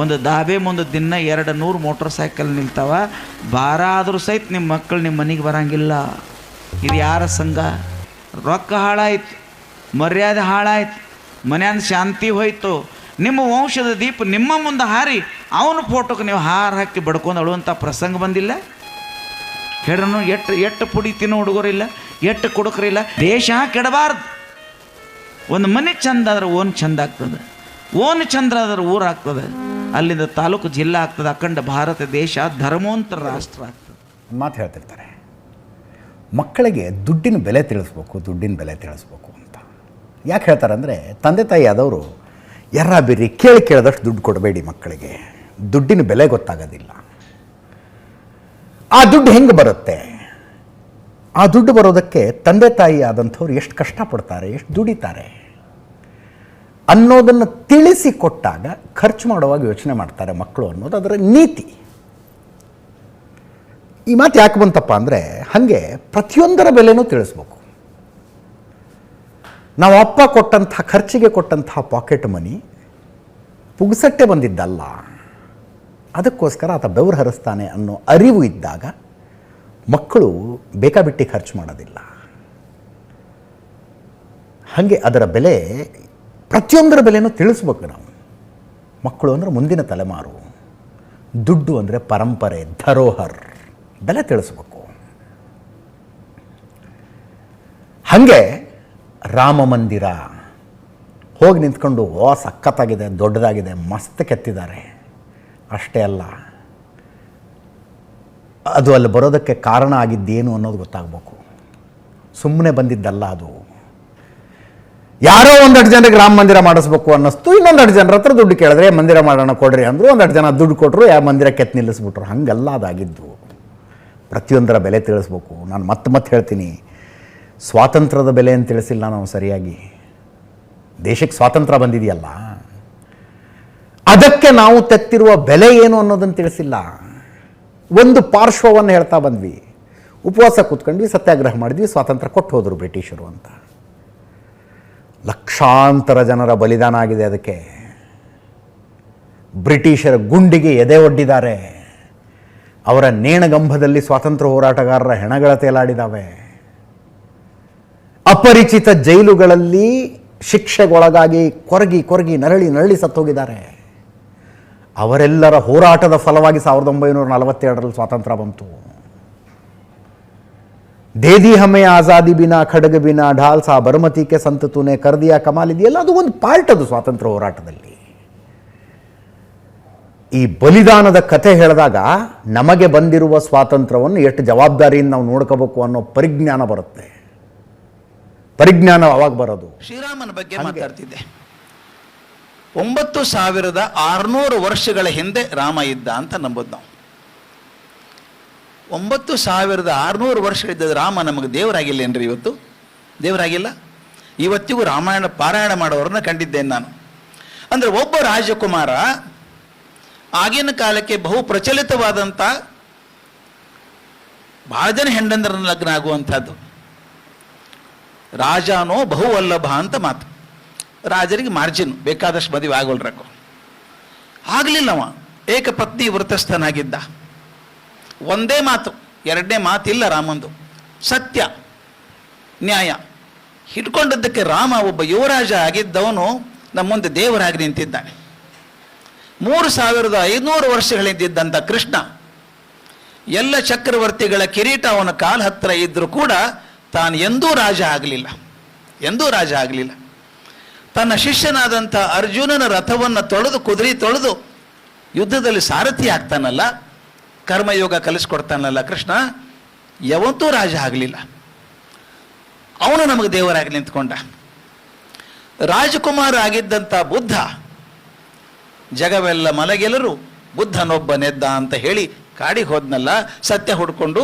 ಒಂದು ದಾಬೆ ಮುಂದೆ ದಿನ 200 ಮೋಟರ್ ಸೈಕಲ್ ನಿಲ್ತಾವ. ಭಾರ ಆದರೂ ಸಹಿತ ನಿಮ್ಮ ಮಕ್ಕಳು ನಿಮ್ಮ ಮನೆಗೆ ಬರಂಗಿಲ್ಲ. ಇದು ಯಾರ ಸಂಘ? ರೊಕ್ಕ ಹಾಳಾಯ್ತು, ಮರ್ಯಾದೆ ಹಾಳಾಯ್ತು, ಮನೆಯಿಂದ ಶಾಂತಿ ಹೋಯ್ತು. ನಿಮ್ಮ ವಂಶದ ದೀಪ ನಿಮ್ಮ ಮುಂದೆ ಹಾರಿ ಅವನ ಫೋಟೋಕ್ಕೆ ನೀವು ಹಾರ ಹಾಕಿ ಬಡ್ಕೊಂಡು ಅಳುವಂಥ ಪ್ರಸಂಗ ಬಂದಿಲ್ಲ? ಹೇಳನು ಎಷ್ಟು ಪುಡಿ ತಿನ್ನೋ ಹುಡುಗರಿಲ್ಲ, ಎಷ್ಟು ಕುಡುಕರಿಲ್ಲ. ದೇಶ ಕೆಡಬಾರ್ದು. ಒಂದು ಮನೆ ಚಂದ ಆದ್ರೆ ಓನ್ ಚಂದ ಆಗ್ತದೆ, ಓನ್ ಚಂದ್ರ ಆದ್ರೆ ಊರು ಆಗ್ತದೆ, ಅಲ್ಲಿಂದ ತಾಲೂಕು ಜಿಲ್ಲಾ ಆಗ್ತದೆ, ಅಖಂಡ ಭಾರತ ದೇಶ ಧರ್ಮೋಂತರ ರಾಷ್ಟ್ರ ಆಗ್ತದೆ. ಮಾತು ಹೇಳ್ತಿರ್ತಾರೆ, ಮಕ್ಕಳಿಗೆ ದುಡ್ಡಿನ ಬೆಲೆ ತಿಳಿಸ್ಬೇಕು ಅಂತ. ಯಾಕೆ ಹೇಳ್ತಾರೆ ಅಂದರೆ, ತಂದೆ ತಾಯಿ ಆದವರು ಬಿರ್ರಿ ಕೇಳಿದಷ್ಟು ದುಡ್ಡು ಕೊಡಬೇಡಿ ಮಕ್ಕಳಿಗೆ. ದುಡ್ಡಿನ ಬೆಲೆ ಗೊತ್ತಾಗೋದಿಲ್ಲ. ಆ ದುಡ್ಡು ಹೆಂಗೆ ಬರುತ್ತೆ? ಆ ದುಡ್ಡು ಬರೋದಕ್ಕೆ ತಂದೆ ತಾಯಿ ಆದಂಥವ್ರು ಎಷ್ಟು ಕಷ್ಟಪಡ್ತಾರೆ, ಎಷ್ಟು ದುಡಿತಾರೆ ಅನ್ನೋದನ್ನು ತಿಳಿಸಿ ಕೊಟ್ಟಾಗ ಖರ್ಚು ಮಾಡುವಾಗ ಯೋಚನೆ ಮಾಡ್ತಾರೆ ಮಕ್ಕಳು ಅನ್ನೋದು ಅದರ ನೀತಿ. ಈ ಮಾತು ಯಾಕೆ ಬಂತಪ್ಪ ಅಂದರೆ, ಹಾಗೆ ಪ್ರತಿಯೊಂದರ ಬೆಲೆನೂ ತಿಳಿಸ್ಬೇಕು. ನಾವು ಅಪ್ಪ ಕೊಟ್ಟಂಥ ಖರ್ಚಿಗೆ ಕೊಟ್ಟಂಥ ಪಾಕೆಟ್ ಮನಿ ಪುಗ್ಸಟ್ಟೆ ಬಂದಿದ್ದಲ್ಲ, ಅದಕ್ಕೋಸ್ಕರ ಆತ ಬೆವರು ಹರಿಸ್ತಾನೆ ಅನ್ನೋ ಅರಿವು ಇದ್ದಾಗ ಮಕ್ಕಳು ಬೇಕಾಬಿಟ್ಟಿ ಖರ್ಚು ಮಾಡೋದಿಲ್ಲ. ಹಾಗೆ ಅದರ ಬೆಲೆ, ಪ್ರತಿಯೊಂದರ ಬೆಲೆನೂ ತಿಳಿಸ್ಬೇಕು ನಾವು. ಮಕ್ಕಳು ಅಂದರೆ ಮುಂದಿನ ತಲೆಮಾರು, ದುಡ್ಡು ಅಂದರೆ ಪರಂಪರೆ, ಧರೋಹರ್, ಬೆಲೆ ತಿಳಿಸ್ಬೇಕು. ಹಾಗೆ ರಾಮ ಮಂದಿರ ಹೋಗಿ ನಿಂತ್ಕೊಂಡು ಸಖತ್ತಾಗಿದೆ, ದೊಡ್ಡದಾಗಿದೆ, ಮಸ್ತ್ ಕೆತ್ತಿದ್ದಾರೆ. ಅಷ್ಟೇ ಅಲ್ಲ, ಅದು ಅಲ್ಲಿ ಬರೋದಕ್ಕೆ ಕಾರಣ ಆಗಿದ್ದೇನು ಅನ್ನೋದು ಗೊತ್ತಾಗಬೇಕು. ಸುಮ್ಮನೆ ಬಂದಿದ್ದಲ್ಲ ಅದು. ಯಾರೋ 1-2 ಜನರಿಗೆ ರಾಮ ಮಂದಿರ ಮಾಡಿಸ್ಬೇಕು ಅನ್ನಿಸ್ತು, ಇನ್ನೊಂದೆರಡು ಜನರ ಹತ್ರ ದುಡ್ಡು ಕೇಳಿದ್ರೆ ಮಂದಿರ ಮಾಡೋಣ ಕೊಡ್ರಿ ಅಂದರು, 1-2 ಜನ ದುಡ್ಡು ಕೊಟ್ಟರು, ಮಂದಿರ ಕೆತ್ತು ನಿಲ್ಲಿಸ್ಬಿಟ್ರು. ಹಂಗೆಲ್ಲ ಅದಾಗಿದ್ದು. ಪ್ರತಿಯೊಂದರ ಬೆಲೆ ತಿಳಿಸ್ಬೇಕು. ನಾನು ಮತ್ತೆ ಹೇಳ್ತೀನಿ, ಸ್ವಾತಂತ್ರ್ಯದ ಬೆಲೆ ಅಂತ ತಿಳಿಸಿಲ್ಲ ನಾವು ಸರಿಯಾಗಿ. ದೇಶಕ್ಕೆ ಸ್ವಾತಂತ್ರ್ಯ ಬಂದಿದೆಯಲ್ಲ, ಅದಕ್ಕೆ ನಾವು ತೆತ್ತಿರುವ ಬೆಲೆ ಏನು ಅನ್ನೋದನ್ನು ತಿಳಿಸಿಲ್ಲ. ಒಂದು ಪಾರ್ಶ್ವವನ್ನು ಹೇಳ್ತಾ ಬಂದ್ವಿ, ಉಪವಾಸ ಕೂತ್ಕೊಂಡ್ವಿ, ಸತ್ಯಾಗ್ರಹ ಮಾಡಿದ್ವಿ, ಸ್ವಾತಂತ್ರ್ಯ ಕೊಟ್ಟು ಹೋದರು ಬ್ರಿಟಿಷರು ಅಂತ. ಲಕ್ಷಾಂತರ ಜನರ ಬಲಿದಾನ ಆಗಿದೆ ಅದಕ್ಕೆ. ಬ್ರಿಟಿಷರ ಗುಂಡಿಗೆ ಎದೆ ಒಡ್ಡಿದ್ದಾರೆ. ಅವರ ನೇಣಗಂಭದಲ್ಲಿ ಸ್ವಾತಂತ್ರ್ಯ ಹೋರಾಟಗಾರರ ಹೆಣಗಳ ತೇಲಾಡಿದ್ದಾವೆ. ಅಪರಿಚಿತ ಜೈಲುಗಳಲ್ಲಿ ಶಿಕ್ಷೆಗೊಳಗಾಗಿ ಕೊರಗಿ ನರಳಿ ಸತ್ತೋಗಿದ್ದಾರೆ. ಅವರೆಲ್ಲರ ಹೋರಾಟದ ಫಲವಾಗಿ 1942ರಲ್ಲಿ ಸ್ವಾತಂತ್ರ್ಯ ಬಂತು. ದೇದಿ ಹಮೆ ಆಜಾದಿ ಬಿನಾ ಖಡ್ಗ ಬಿನಾ ಢಾಲ್ ಸಾ ಬರಮತಿಕೆ ಸಂತ ತೂನೆ ಕರ್ದಿಯಾ ಕಮಾಲ್ ಇದೆಯಲ್ಲ, ಅದು ಒಂದು ಪಾರ್ಟ್ ಅದು ಸ್ವಾತಂತ್ರ್ಯ ಹೋರಾಟದಲ್ಲಿ. ಈ ಬಲಿದಾನದ ಕಥೆ ಹೇಳಿದಾಗ ನಮಗೆ ಬಂದಿರುವ ಸ್ವಾತಂತ್ರ್ಯವನ್ನು ಎಷ್ಟು ಜವಾಬ್ದಾರಿಯಿಂದ ನಾವು ನೋಡ್ಕೋಬೇಕು ಅನ್ನೋ ಪರಿಜ್ಞಾನ ಬರುತ್ತೆ. ಪರಿಜ್ಞಾನ ಅವಾಗ ಬರೋದು. ಶ್ರೀರಾಮನ ಬಗ್ಗೆ ಮಾತಾಡ್ತಿದ್ದೆ. 9600 ವರ್ಷಗಳ ಹಿಂದೆ ರಾಮ ಇದ್ದ ಅಂತ ನಂಬೋದು ನಾವು. 9600 ವರ್ಷಗಳಿದ್ದ ರಾಮ ನಮಗೆ ದೇವರಾಗಿಲ್ಲೇನ್ರಿ? ಇವತ್ತು ದೇವರಾಗಿಲ್ಲ. ಇವತ್ತಿಗೂ ರಾಮಾಯಣ ಪಾರಾಯಣ ಮಾಡೋರನ್ನ ಕಂಡಿದ್ದೇನೆ ನಾನು. ಅಂದರೆ ಒಬ್ಬ ರಾಜಕುಮಾರ ಆಗಿನ ಕಾಲಕ್ಕೆ ಬಹು ಪ್ರಚಲಿತವಾದಂಥ ಭಾಳ ಜನ ಹೆಂಡಂದ್ರನ್ನ ಲಗ್ನ ಆಗುವಂಥದ್ದು. ರಾಜನೋ ಬಹುವಲ್ಲಭ ಅಂತ ಮಾತು. ರಾಜರಿಗೆ ಮಾರ್ಜಿನ್ ಬೇಕಾದಷ್ಟು ಮದುವೆ ಆಗೋಲ್ರಕು. ಆಗಲಿಲ್ಲವ, ಏಕಪತ್ನಿ ವೃತಸ್ಥನಾಗಿದ್ದ. ಒಂದೇ ಮಾತು, ಎರಡನೇ ಮಾತಿಲ್ಲ ರಾಮಂದು. ಸತ್ಯ ನ್ಯಾಯ ಹಿಡ್ಕೊಂಡದ್ದಕ್ಕೆ ರಾಮ ಒಬ್ಬ ಯುವರಾಜ ಆಗಿದ್ದವನು ನಮ್ಮ ಮುಂದೆ ದೇವರಾಗಿ ನಿಂತಿದ್ದಾನೆ. 3500 ವರ್ಷಗಳಿದ್ದಂಥ ಕೃಷ್ಣ ಎಲ್ಲ ಚಕ್ರವರ್ತಿಗಳ ಕಿರೀಟ ಅವನ ಕಾಲ ಹತ್ತಿರ ಇದ್ದರೂ ಕೂಡ ತಾನು ಎಂದೂ ರಾಜ ಆಗಲಿಲ್ಲ. ತನ್ನ ಶಿಷ್ಯನಾದಂಥ ಅರ್ಜುನನ ರಥವನ್ನು ತೊಳೆದು ಕುದುರೆ ತೊಳೆದು ಯುದ್ಧದಲ್ಲಿ ಸಾರಥಿ ಆಗ್ತಾನಲ್ಲ, ಕರ್ಮಯೋಗ ಕಲಿಸ್ಕೊಡ್ತಾನಲ್ಲ ಕೃಷ್ಣ, ಯಾವತ್ತೂ ರಾಜ ಆಗಲಿಲ್ಲ. ಅವನು ನಮಗೆ ದೇವರಾಗಿ ನಿಂತ್ಕೊಂಡ. ರಾಜಕುಮಾರ ಆಗಿದ್ದಂಥ ಬುದ್ಧ ಜಗವೆಲ್ಲ ಮಲಗೆಲ್ಲರೂ ಬುದ್ಧನೊಬ್ಬನೆದ್ದ ಅಂತ ಹೇಳಿ ಕಾಡಿಗೆ ಹೋದ್ನಲ್ಲ, ಸತ್ಯ ಹುಡ್ಕೊಂಡು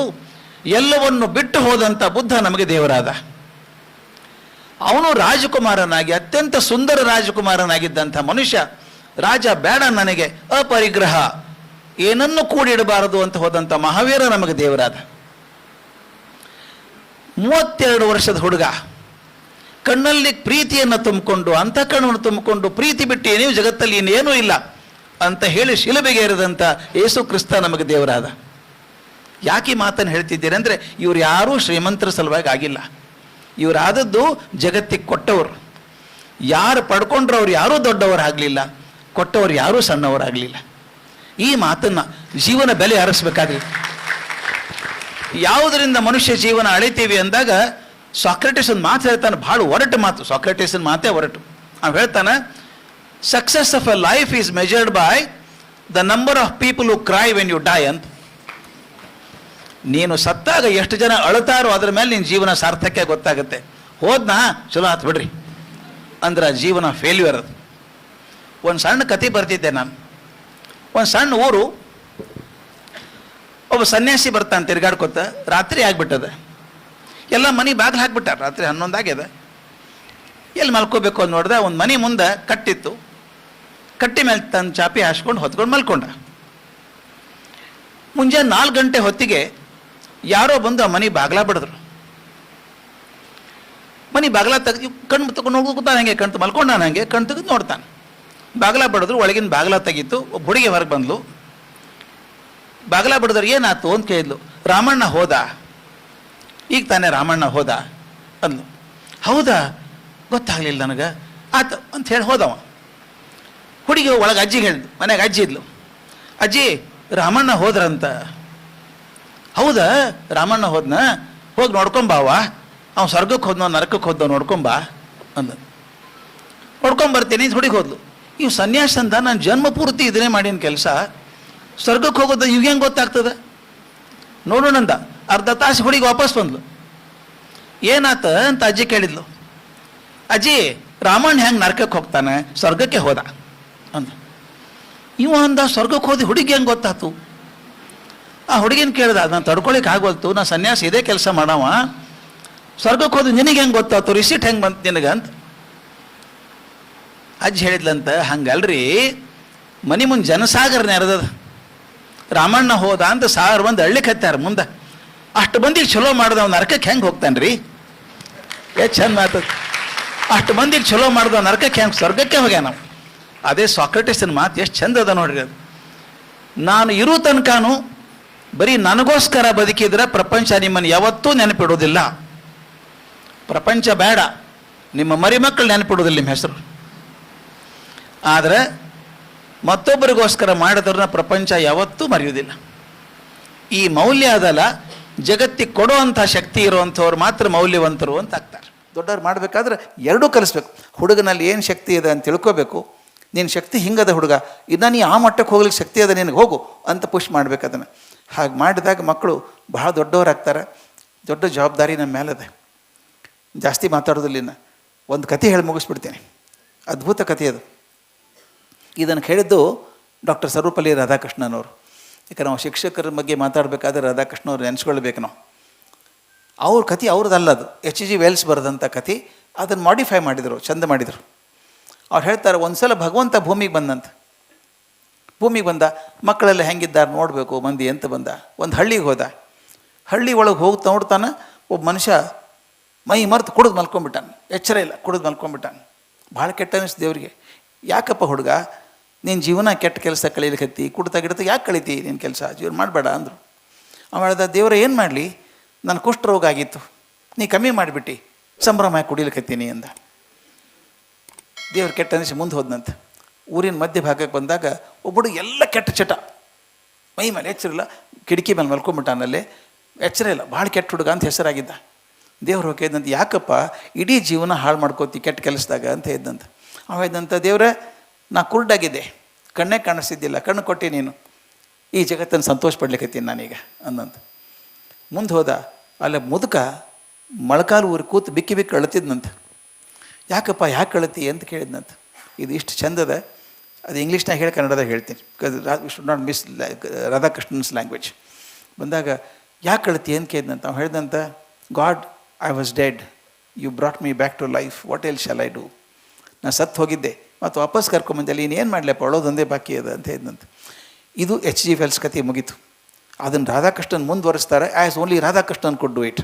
ಎಲ್ಲವನ್ನು ಬಿಟ್ಟು ಹೋದಂಥ ಬುದ್ಧ ನಮಗೆ ದೇವರಾದ. ಅವನು ರಾಜಕುಮಾರನಾಗಿ ಅತ್ಯಂತ ಸುಂದರ ರಾಜಕುಮಾರನಾಗಿದ್ದಂಥ ಮನುಷ್ಯ, ರಾಜ ಬೇಡ ನನಗೆ, ಅಪರಿಗ್ರಹ, ಏನನ್ನು ಕೂಡಿಡಬಾರದು ಅಂತ ಹೋದಂಥ ಮಹಾವೀರ ನಮಗೆ ದೇವರಾದ. 32 ವರ್ಷದ ಹುಡುಗ ಕಣ್ಣಲ್ಲಿ ಪ್ರೀತಿಯನ್ನು ತುಂಬಿಕೊಂಡು, ಅಂತಃಕರಣವನ್ನು ತುಂಬಿಕೊಂಡು, ಪ್ರೀತಿ ಬಿಟ್ಟು ಏನೇನು ಜಗತ್ತಲ್ಲಿ ಇನ್ನೇನೂ ಇಲ್ಲ ಅಂತ ಹೇಳಿ ಶಿಲುಬೆಗೆ ಏರಿದಂಥ ಯೇಸು ಕ್ರಿಸ್ತ ನಮಗೆ ದೇವರಾದ. ಯಾಕೆ ಮಾತನ್ನು ಹೇಳ್ತಿದ್ದೀರಿ ಅಂದರೆ, ಇವ್ರು ಯಾರೂ ಶ್ರೀಮಂತರ ಸಲುವಾಗಿ ಆಗಿಲ್ಲ. ಇವರಾದದ್ದು ಜಗತ್ತಿಗೆ ಕೊಟ್ಟವರು. ಯಾರು ಪಡ್ಕೊಂಡ್ರು ಅವ್ರು ಯಾರೂ ದೊಡ್ಡವರಾಗಲಿಲ್ಲ, ಕೊಟ್ಟವರು ಯಾರೂ ಸಣ್ಣವರಾಗಲಿಲ್ಲ. ಈ ಮಾತನ್ನು ಜೀವನ ಬೆಲೆ ಹರಿಸ್ಬೇಕಾಗಲಿ. ಯಾವುದರಿಂದ ಮನುಷ್ಯ ಜೀವನ ಅಳಿತೀವಿ ಅಂದಾಗ ಸಾಕ್ರೆಟಿಸ್ ಒಂದು ಮಾತು ಹೇಳ್ತಾನೆ, ಭಾಳ ಒರಟು ಮಾತು. ಸಾಕ್ರೆಟಿಸನ್ ಮಾತೇ ಒರಟು. ಅವ್ನು ಹೇಳ್ತಾನೆ, success of a life is measured by the number of people who cry when you die ಅಂತ. ನೀನು ಸತ್ತಾಗ ಎಷ್ಟು ಜನ ಅಳುತ್ತಾರೋ ಅದ್ರ ಮೇಲೆ ನಿನ್ನ ಜೀವನ ಸಾರ್ಥಕ್ಯ ಗೊತ್ತಾಗುತ್ತೆ. ಹೋದ್ನಾ ಚಲೋ ಆತು ಬಿಡ್ರಿ ಅಂದ್ರೆ ಜೀವನ ಫೇಲ್ಯೂರ್ ಅದು. ಒಂದು ಸಣ್ಣ ಕತೆ ಬರ್ತಿದ್ದೆ ನಾನು. ಒಂದು ಸಣ್ಣ ಊರು, ಒಬ್ಬ ಸನ್ಯಾಸಿ ಬರ್ತಾನೆ ತಿರ್ಗಾಡ್ಕೊತ. ರಾತ್ರಿ ಆಗ್ಬಿಟ್ಟದ, ಎಲ್ಲ ಮನೆ ಬಾಗಿಲು ಹಾಕ್ಬಿಟ್ಟಾರ. ರಾತ್ರಿ 11 ಆಗ್ಯದ. ಎಲ್ಲಿ ಮಲ್ಕೋಬೇಕು ಅಂತ ನೋಡ್ದೆ, ಒಂದು ಮನೆ ಮುಂದೆ ಕಟ್ಟಿತ್ತು. ಕಟ್ಟಿ ಮೇಲೆ ತನ್ನ ಚಾಪಿ ಹಾಸ್ಕೊಂಡು ಹೊತ್ಕೊಂಡು ಮಲ್ಕೊಂಡ. ಮುಂಜಾನೆ 4 ಗಂಟೆ ಹೊತ್ತಿಗೆ ಯಾರೋ ಬಂದು ಆ ಮನೆ ಬಾಗ್ಲ ಬಡಿದ್ರು. ಮನೆ ಬಾಗ್ಲ ತೆಗೆದು ಕಣ್ಣು ತಗೊಂಡು ನೋಡ್ಕೊತಾನೆ, ಹಂಗೆ ಕಣ್ ಮಲ್ಕೊಂಡ, ಹಂಗೆ ಕಣ್ ತೆಗೆದು ನೋಡ್ತಾನೆ. ಬಾಗ್ಲ ಬಡಿದ್ರು, ಒಳಗಿನ ಬಾಗ್ಲ ತೆಗೀತು. ಒಬ್ಬ ಹುಡುಗಿ ಹೊರಗೆ ಬಂದ್ಲು. ಬಾಗ್ಲ ಬಡಿದ್ರು, ಏನಾಯ್ತು ಅಂತ ಕೇಳಿದ್ಲು. ರಾಮಣ್ಣ ಹೋದ, ಈಗ ತಾನೇ ರಾಮಣ್ಣ ಹೋದ ಅಂದ್ಲು. ಹೌದಾ, ಗೊತ್ತಾಗಲಿಲ್ಲ ನನಗೆ, ಆತ ಅಂತ ಹೇಳಿ ಹೋದವ. ಹುಡುಗಿ ಒಳಗೆ ಅಜ್ಜಿಗೆ ಹೇಳಿದ್ಲು, ಮನೆಗೆ ಅಜ್ಜಿ ಇದ್ಲು. ಅಜ್ಜಿ, ರಾಮಣ್ಣ ಹೋದ್ರಂತ. ಹೌದಾ, ರಾಮಣ್ಣ ಹೋದ್ನ, ಹೋಗಿ ನೋಡ್ಕೊಂಬಾವ, ಅವ್ನು ಸ್ವರ್ಗಕ್ಕೆ ಹೋದ್ನೋ ನರಕಕ್ಕೆ ಹೋದ್ನೋ ನೋಡ್ಕೊಂಬಾ ಅಂದ. ನೋಡ್ಕೊಂಬರ್ತೀನಿ ಅಂತ ಹುಡುಗಿ ಹೋದ್ಲು. ಇವು ಸನ್ಯಾಸ ಅಂತ ನಾನು ಜನ್ಮ ಪೂರ್ತಿ ಇದನ್ನೇ ಮಾಡಿನ ಕೆಲಸ, ಸ್ವರ್ಗಕ್ಕೆ ಹೋಗೋದು ಇವ್ ಹೆಂಗೆ ಗೊತ್ತಾಗ್ತದೆ ನೋಡೋಣಂದ. ಅರ್ಧ ತಾಸು ಹುಡುಗಿ ವಾಪಸ್ ಬಂದ್ಲು. ಏನಾತ ಅಂತ ಅಜ್ಜಿ ಕೇಳಿದ್ಲು. ಅಜ್ಜಿ, ರಾಮಣ್ಣ ಹೆಂಗೆ ನರಕಕ್ಕೆ ಹೋಗ್ತಾನೆ, ಸ್ವರ್ಗಕ್ಕೆ ಹೋದ ಅಂದ. ಇವ ಅಂದ, ಸ್ವರ್ಗಕ್ಕೆ ಹೋದಿ ಹುಡುಗಿ ಹೆಂಗೆ ಗೊತ್ತಾಯ್ತು? ಆ ಹುಡುಗಿನ ಕೇಳ್ದ, ನಾನು ತಡ್ಕೊಳಿಕ್ಕೆ ಆಗೋಲ್ತು, ನಾ ಸನ್ಯಾಸ ಇದೇ ಕೆಲಸ ಮಾಡವ, ಸ್ವರ್ಗಕ್ಕೆ ಹೋದ ನಿನಗೆ ಹೆಂಗೆ ಗೊತ್ತಾಯ್ತು, ರಿಸೀಟ್ ಹೆಂಗೆ ಬಂತು ನಿನಗೆ ಅಂತ. ಅಜ್ಜಿ ಹೇಳಿದ್ಲಂತ, ಹಂಗಲ್ರಿ, ಮನೆ ಮುಂದೆ ಜನಸಾಗರ ನೆರೆದದ, ರಾಮಣ್ಣ ಹೋದ ಅಂತ 1000 ಮಂದಿ ಅಳ್ಳಿಕ್ಕೆ ಹತ್ತಾರ ಮುಂದೆ. ಅಷ್ಟು ಮಂದಿಗೆ ಚಲೋ ಮಾಡ್ದವ್ ನರಕಕ್ಕೆ ಹೆಂಗೆ ಹೋಗ್ತಾನೆ ರೀ? ಎಷ್ಟು ಚಂದ ಮಾತದ. ಅಷ್ಟು ಮಂದಿಗೆ ಚಲೋ ಮಾಡ್ದವ್ ನರಕಕ್ಕೆ ಹೆಂಗೆ ಸ್ವರ್ಗಕ್ಕೆ ಹೋಗ್ಯ ನಾವು. ಅದೇ ಸಾಕ್ರೆಟಿಸನ್ ಮಾತು ಎಷ್ಟು ಚಂದ ಅದ ನೋಡ್ರಿ. ಅದು ನಾನು ಇರೋ ತನಕನೂ ಬರೀ ನನಗೋಸ್ಕರ ಬದುಕಿದ್ರೆ ಪ್ರಪಂಚ ನಿಮ್ಮನ್ನು ಯಾವತ್ತೂ ನೆನಪಿಡೋದಿಲ್ಲ. ಪ್ರಪಂಚ ಬೇಡ, ನಿಮ್ಮ ಮರಿಮಕ್ಕಳು ನೆನಪಿಡೋದಿಲ್ಲ ನಿಮ್ಮ ಹೆಸರು. ಆದರೆ ಮತ್ತೊಬ್ಬರಿಗೋಸ್ಕರ ಮಾಡಿದ್ರನ್ನ ಪ್ರಪಂಚ ಯಾವತ್ತೂ ಮರೆಯೋದಿಲ್ಲ. ಈ ಮೌಲ್ಯ ಅದಲ್ಲ, ಜಗತ್ತಿಗೆ ಕೊಡುವಂಥ ಶಕ್ತಿ ಇರುವಂಥವ್ರು ಮಾತ್ರ ಮೌಲ್ಯವಂತರು ಅಂತ ಆಗ್ತಾರೆ. ದೊಡ್ಡವ್ರು ಮಾಡಬೇಕಾದ್ರೆ ಎರಡೂ ಕಲಿಸ್ಬೇಕು. ಹುಡುಗನಲ್ಲಿ ಏನು ಶಕ್ತಿ ಇದೆ ಅಂತ ತಿಳ್ಕೋಬೇಕು. ನಿನ್ನ ಶಕ್ತಿ ಹಿಂಗದ ಹುಡುಗ, ಇನ್ನು ನೀ ಆ ಮಟ್ಟಕ್ಕೆ ಹೋಗ್ಲಿಕ್ಕೆ ಶಕ್ತಿ ಅದ ನಿನಗೆ, ಹೋಗು ಅಂತ ಪುಷ್ ಮಾಡ್ಬೇಕು ಅದನ್ನು. ಹಾಗೆ ಮಾಡಿದಾಗ ಮಕ್ಕಳು ಬಹಳ ದೊಡ್ಡವರಾಗ್ತಾರೆ. ದೊಡ್ಡ ಜವಾಬ್ದಾರಿ ನಮ್ಮ ಮೇಲದೆ. ಜಾಸ್ತಿ ಮಾತಾಡೋದಿಲ್ಲ. ಇನ್ನು ಒಂದು ಕತೆ ಹೇಳಿ ಮುಗಿಸ್ಬಿಡ್ತೀನಿ. ಅದ್ಭುತ ಕತೆ ಅದು. ಇದನ್ನು ಹೇಳಿದ್ದು ಡಾಕ್ಟರ್ ಸರ್ವಪಲ್ಲಿ ರಾಧಾಕೃಷ್ಣನವರು. ಯಾಕಂದ್ರೆ ನಾವು ಶಿಕ್ಷಕರ ಬಗ್ಗೆ ಮಾತಾಡಬೇಕಾದ್ರೆ ರಾಧಾಕೃಷ್ಣವ್ರು ನೆನೆಸ್ಕೊಳ್ಬೇಕು ನಾವು. ಅವ್ರ ಕತೆ ಅವ್ರದ್ದಲ್ಲ, ಅದು H.G. ವೆಲ್ಸ್ ಬರೆದಂಥ ಕತೆ. ಅದನ್ನು ಮಾಡಿಫೈ ಮಾಡಿದರು, ಚಂದ ಮಾಡಿದರು. ಅವ್ರು ಹೇಳ್ತಾರೆ, ಒಂದು ಸಲ ಭಗವಂತ ಭೂಮಿಗೆ ಬಂದಂತ. ಭೂಮಿಗೆ ಬಂದ, ಮಕ್ಕಳೆಲ್ಲ ಹೆಂಗಿದ್ದಾರೆ ನೋಡಬೇಕು ಮಂದಿ ಅಂತ ಬಂದ. ಒಂದು ಹಳ್ಳಿಗೆ ಹೋದ. ಹಳ್ಳಿ ಒಳಗೆ ಹೋಗಿ ನೋಡ್ತಾನೆ, ಒಬ್ಬ ಮನುಷ್ಯ ಮೈ ಮರೆತು ಕುಡಿದು ಮಲ್ಕೊಂಡ್ಬಿಟ್ಟಾನೆ. ಎಚ್ಚರ ಇಲ್ಲ, ಕುಡಿದು ಮಲ್ಕೊಂಡ್ಬಿಟ್ಟಾನೆ. ಭಾಳ ಕೆಟ್ಟ ಅನಿಸ್ತು ದೇವರಿಗೆ. ಯಾಕಪ್ಪ ಹುಡುಗ, ನೀನು ಜೀವನ ಕೆಟ್ಟ ಕೆಲಸ ಕಳೀಲಿಕ್ಕತ್ತಿ, ಕುಡ್ತಾ ಗಿಡ್ತಾ ಯಾಕೆ ಕಳೀತಿ ನಿನ್ನ ಕೆಲಸ, ಜೀವನ ಮಾಡಬೇಡ ಅಂದರು. ಅವ ಹೇಳ್ದ, ದೇವರ ಏನು ಮಾಡಲಿ, ನನ್ನ ಕುಷ್ಠರೋಗ ಆಗಿತ್ತು, ನೀ ಕಮ್ಮಿ ಮಾಡಿಬಿಟ್ಟು ಸಂಭ್ರಮ ಕುಡಿಲಿಕ್ಕತ್ತೀನಿ ಅಂದ. ದೇವ್ರು ಕೆಟ್ಟ ಅನಿಸಿ ಮುಂದೆ ಹೋದ್ನಂತೆ. ಊರಿನ ಮಧ್ಯ ಭಾಗಕ್ಕೆ ಬಂದಾಗ ಒಬ್ಬಡು ಎಲ್ಲ ಕೆಟ್ಟ ಚಟ, ಮೈ ಮೇಲೆ ಎಚ್ಚರಿಲ್ಲ, ಕಿಟಕಿ ಮೇಲೆ ಮಲ್ಕೊಂಡ್ಬಿಟ್ಟಾನಲ್ಲೇ, ಎಚ್ಚರ ಇಲ್ಲ, ಭಾಳ ಕೆಟ್ಟ ಹುಡುಗ ಅಂತ ಹೆಸರಾಗಿದ್ದ. ದೇವ್ರು ಹೋಗಿದ್ದಂತ, ಯಾಕಪ್ಪ ಇಡೀ ಜೀವನ ಹಾಳು ಮಾಡ್ಕೋತಿ ಕೆಟ್ಟ ಕೆಲಸದಾಗ ಅಂತ ಹೇಳಿದಂತ. ಅವ ಹೇಳಿದಂತ, ದೇವ್ರೆ ನಾ ಕುರುಡಾಗಿದ್ದೆ, ಕಣ್ಣೇ ಕಾಣಿಸ್ತಿದ್ದಿಲ್ಲ, ಕಣ್ಣು ಕೊಟ್ಟು ನೀನು ಈ ಜಗತ್ತನ್ನು ಸಂತೋಷ ಪಡ್ಲಿಕ್ಕತ್ತೀನಿ ನಾನೀಗ ಅಂದಂತ. ಮುಂದೆ ಹೋದ, ಅಲ್ಲ ಮುದುಕ ಮೊಳಕಾಲು ಊರಿ ಕೂತು ಬಿಕ್ಕಿ ಬಿಕ್ಕಿ ಅಳತಿದ್ನಂತ. ಯಾಕಪ್ಪ ಯಾಕೆ ಅಳತಿ ಅಂತ ಕೇಳಿದ್ನಂತ. ಇದು ಇಷ್ಟು ಚಂದದ, ಅದು ಇಂಗ್ಲೀಷ್ನಾಗ ಹೇಳಿ ಕನ್ನಡದಾಗ ಹೇಳ್ತೀನಿ, should not miss Radhakrishnan's language. ಬಂದಾಗ ಯಾಕೆ ಅಳತಿ ಅಂತ ಕೇಳಿದ್ನಂತ. ಅವ್ನು ಹೇಳಿದಂತ, God I was dead, you brought me back to life, what else shall I do. ನಾನು ಸತ್ತು ಹೋಗಿದ್ದೆ ಮತ್ತು ವಾಪಸ್ ಕರ್ಕೊಂಬಂದಲ್ಲಿ ಇನ್ನೇನು ಮಾಡಲಪ್ಪ, ಅಳೋದೊಂದೇ ಬಾಕಿ ಅದ ಅಂತ ಹೇಳಿದಂತ. ಇದು H.G. Wells ಕಥೆ ಮುಗೀತು. ಅದನ್ನು ರಾಧಾಕೃಷ್ಣನ್ ಮುಂದುವರಿಸ್ತಾರೆ, as only Radhakrishnan could do it.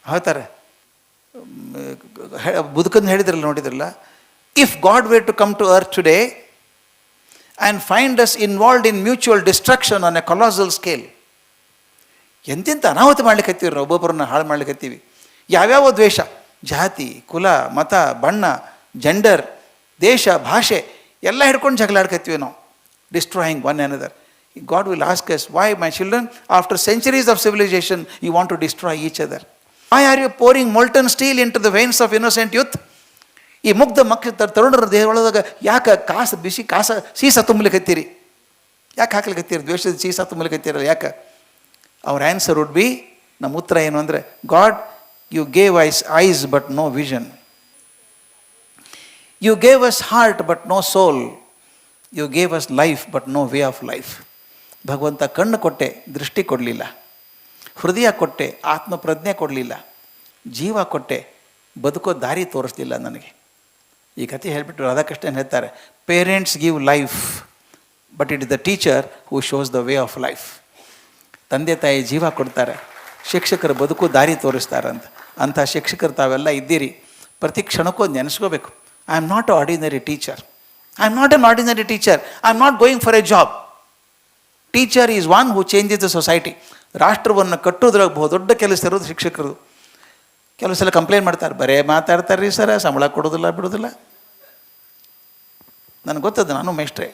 ಹೇಳ್ತಾರೆ, ಬದುಕನ್ನು ಹೇಳಿದ್ರಲ್ಲ, ನೋಡಿದ್ರಲ್ಲ, if God were to come to earth today and find us involved in mutual destruction on a colossal scale. ಎಂತೆಂಥ ಅನಾಹುತ ಮಾಡ್ಲಿಕ್ಕತ್ತೀವಿ ನಾವು, ಒಬ್ಬೊಬ್ಬರನ್ನ ಹಾಳು ಮಾಡ್ಲಿಕ್ಕತ್ತೀವಿ. ಯಾವ್ಯಾವ ದ್ವೇಷ, ಜಾತಿ, ಕುಲ, ಮತ, ಬಣ್ಣ, ಜೆಂಡರ್, ದೇಶ, ಭಾಷೆ ಎಲ್ಲ ಹಿಡ್ಕೊಂಡು ಜಗಳಾಡ್ಕತ್ತೀವಿ ನಾವು, destroying one another. God will ask us, why my children, after centuries of civilization, you want to destroy each other? Why are you pouring molten steel into the veins of innocent youth? ಈ ಮುಗ್ಧ ಮಕ್ಕಳ ತರುಣರ ದೇಹದೊಳದಾಗ ಯಾಕೆ ಬಿಸಿ ಸೀಸ ತುಂಬಲಿಕ್ಕತ್ತೀರಿ, ಯಾಕೆ ಹಾಕ್ಲಿಕ್ಕತ್ತೀರಿ, ದ್ವೇಷದ ಸೀಸ ತುಂಬಲಿಕ್ಕತ್ತೀರಲ್ಲ ಯಾಕೆ? ಅವ್ರ ಆನ್ಸರ್ ವುಡ್ ಬಿ, ನಮ್ಮ ಉತ್ತರ ಏನು ಅಂದರೆ, God you gave eyes but no vision, you gave us heart but no soul, you gave us life but no way of life. ಭಗವಂತ ಕಣ್ಣು ಕೊಟ್ಟೆ, ದೃಷ್ಟಿ ಕೊಡಲಿಲ್ಲ. ಹೃದಯ ಕೊಟ್ಟೆ, ಆತ್ಮಪ್ರಜ್ಞೆ ಕೊಡಲಿಲ್ಲ. ಜೀವ ಕೊಟ್ಟೆ, ಬದುಕೋ ದಾರಿ ತೋರಿಸ್ಲಿಲ್ಲ ನನಗೆ. ಈ ಕಥೆ ಹೇಳಿಬಿಟ್ಟು ರಾಧಾಕೃಷ್ಣನ್ ಹೇಳ್ತಾರೆ, parents give life but it is the teacher who shows the way of life. ತಂದೆ ತಾಯಿ ಜೀವ ಕೊಡ್ತಾರೆ, ಶಿಕ್ಷಕರು ಬದುಕು ದಾರಿ ತೋರಿಸ್ತಾರಂತ. ಅಂಥ ಶಿಕ್ಷಕರು ತಾವೆಲ್ಲ ಇದ್ದೀರಿ. ಪ್ರತಿ ಕ್ಷಣಕ್ಕೂ ನೆನೆಸ್ಕೋಬೇಕು, I am not a ordinary teacher, I am not an ordinary teacher, I am not going for a job. Teacher is one who changes the society. ರಾಷ್ಟ್ರವನ್ನು ಕಟ್ಟೋದ್ರಾಗ ಬಹುದೊಡ್ಡ ಕೆಲಸ ಇರೋದು ಶಿಕ್ಷಕರು. ಕೆಲವು ಸಲ ಕಂಪ್ಲೇಂಟ್ ಮಾಡ್ತಾರೆ, ಬರೇ ಮಾತಾಡ್ತಾರೆ ರೀ ಸರ, ಸಂಬಳ ಕೊಡೋದಿಲ್ಲ ಬಿಡೋದಿಲ್ಲ. ನನಗೆ ಗೊತ್ತದ, ನಾನು ಮೇಷ್ಟ್ರೆ,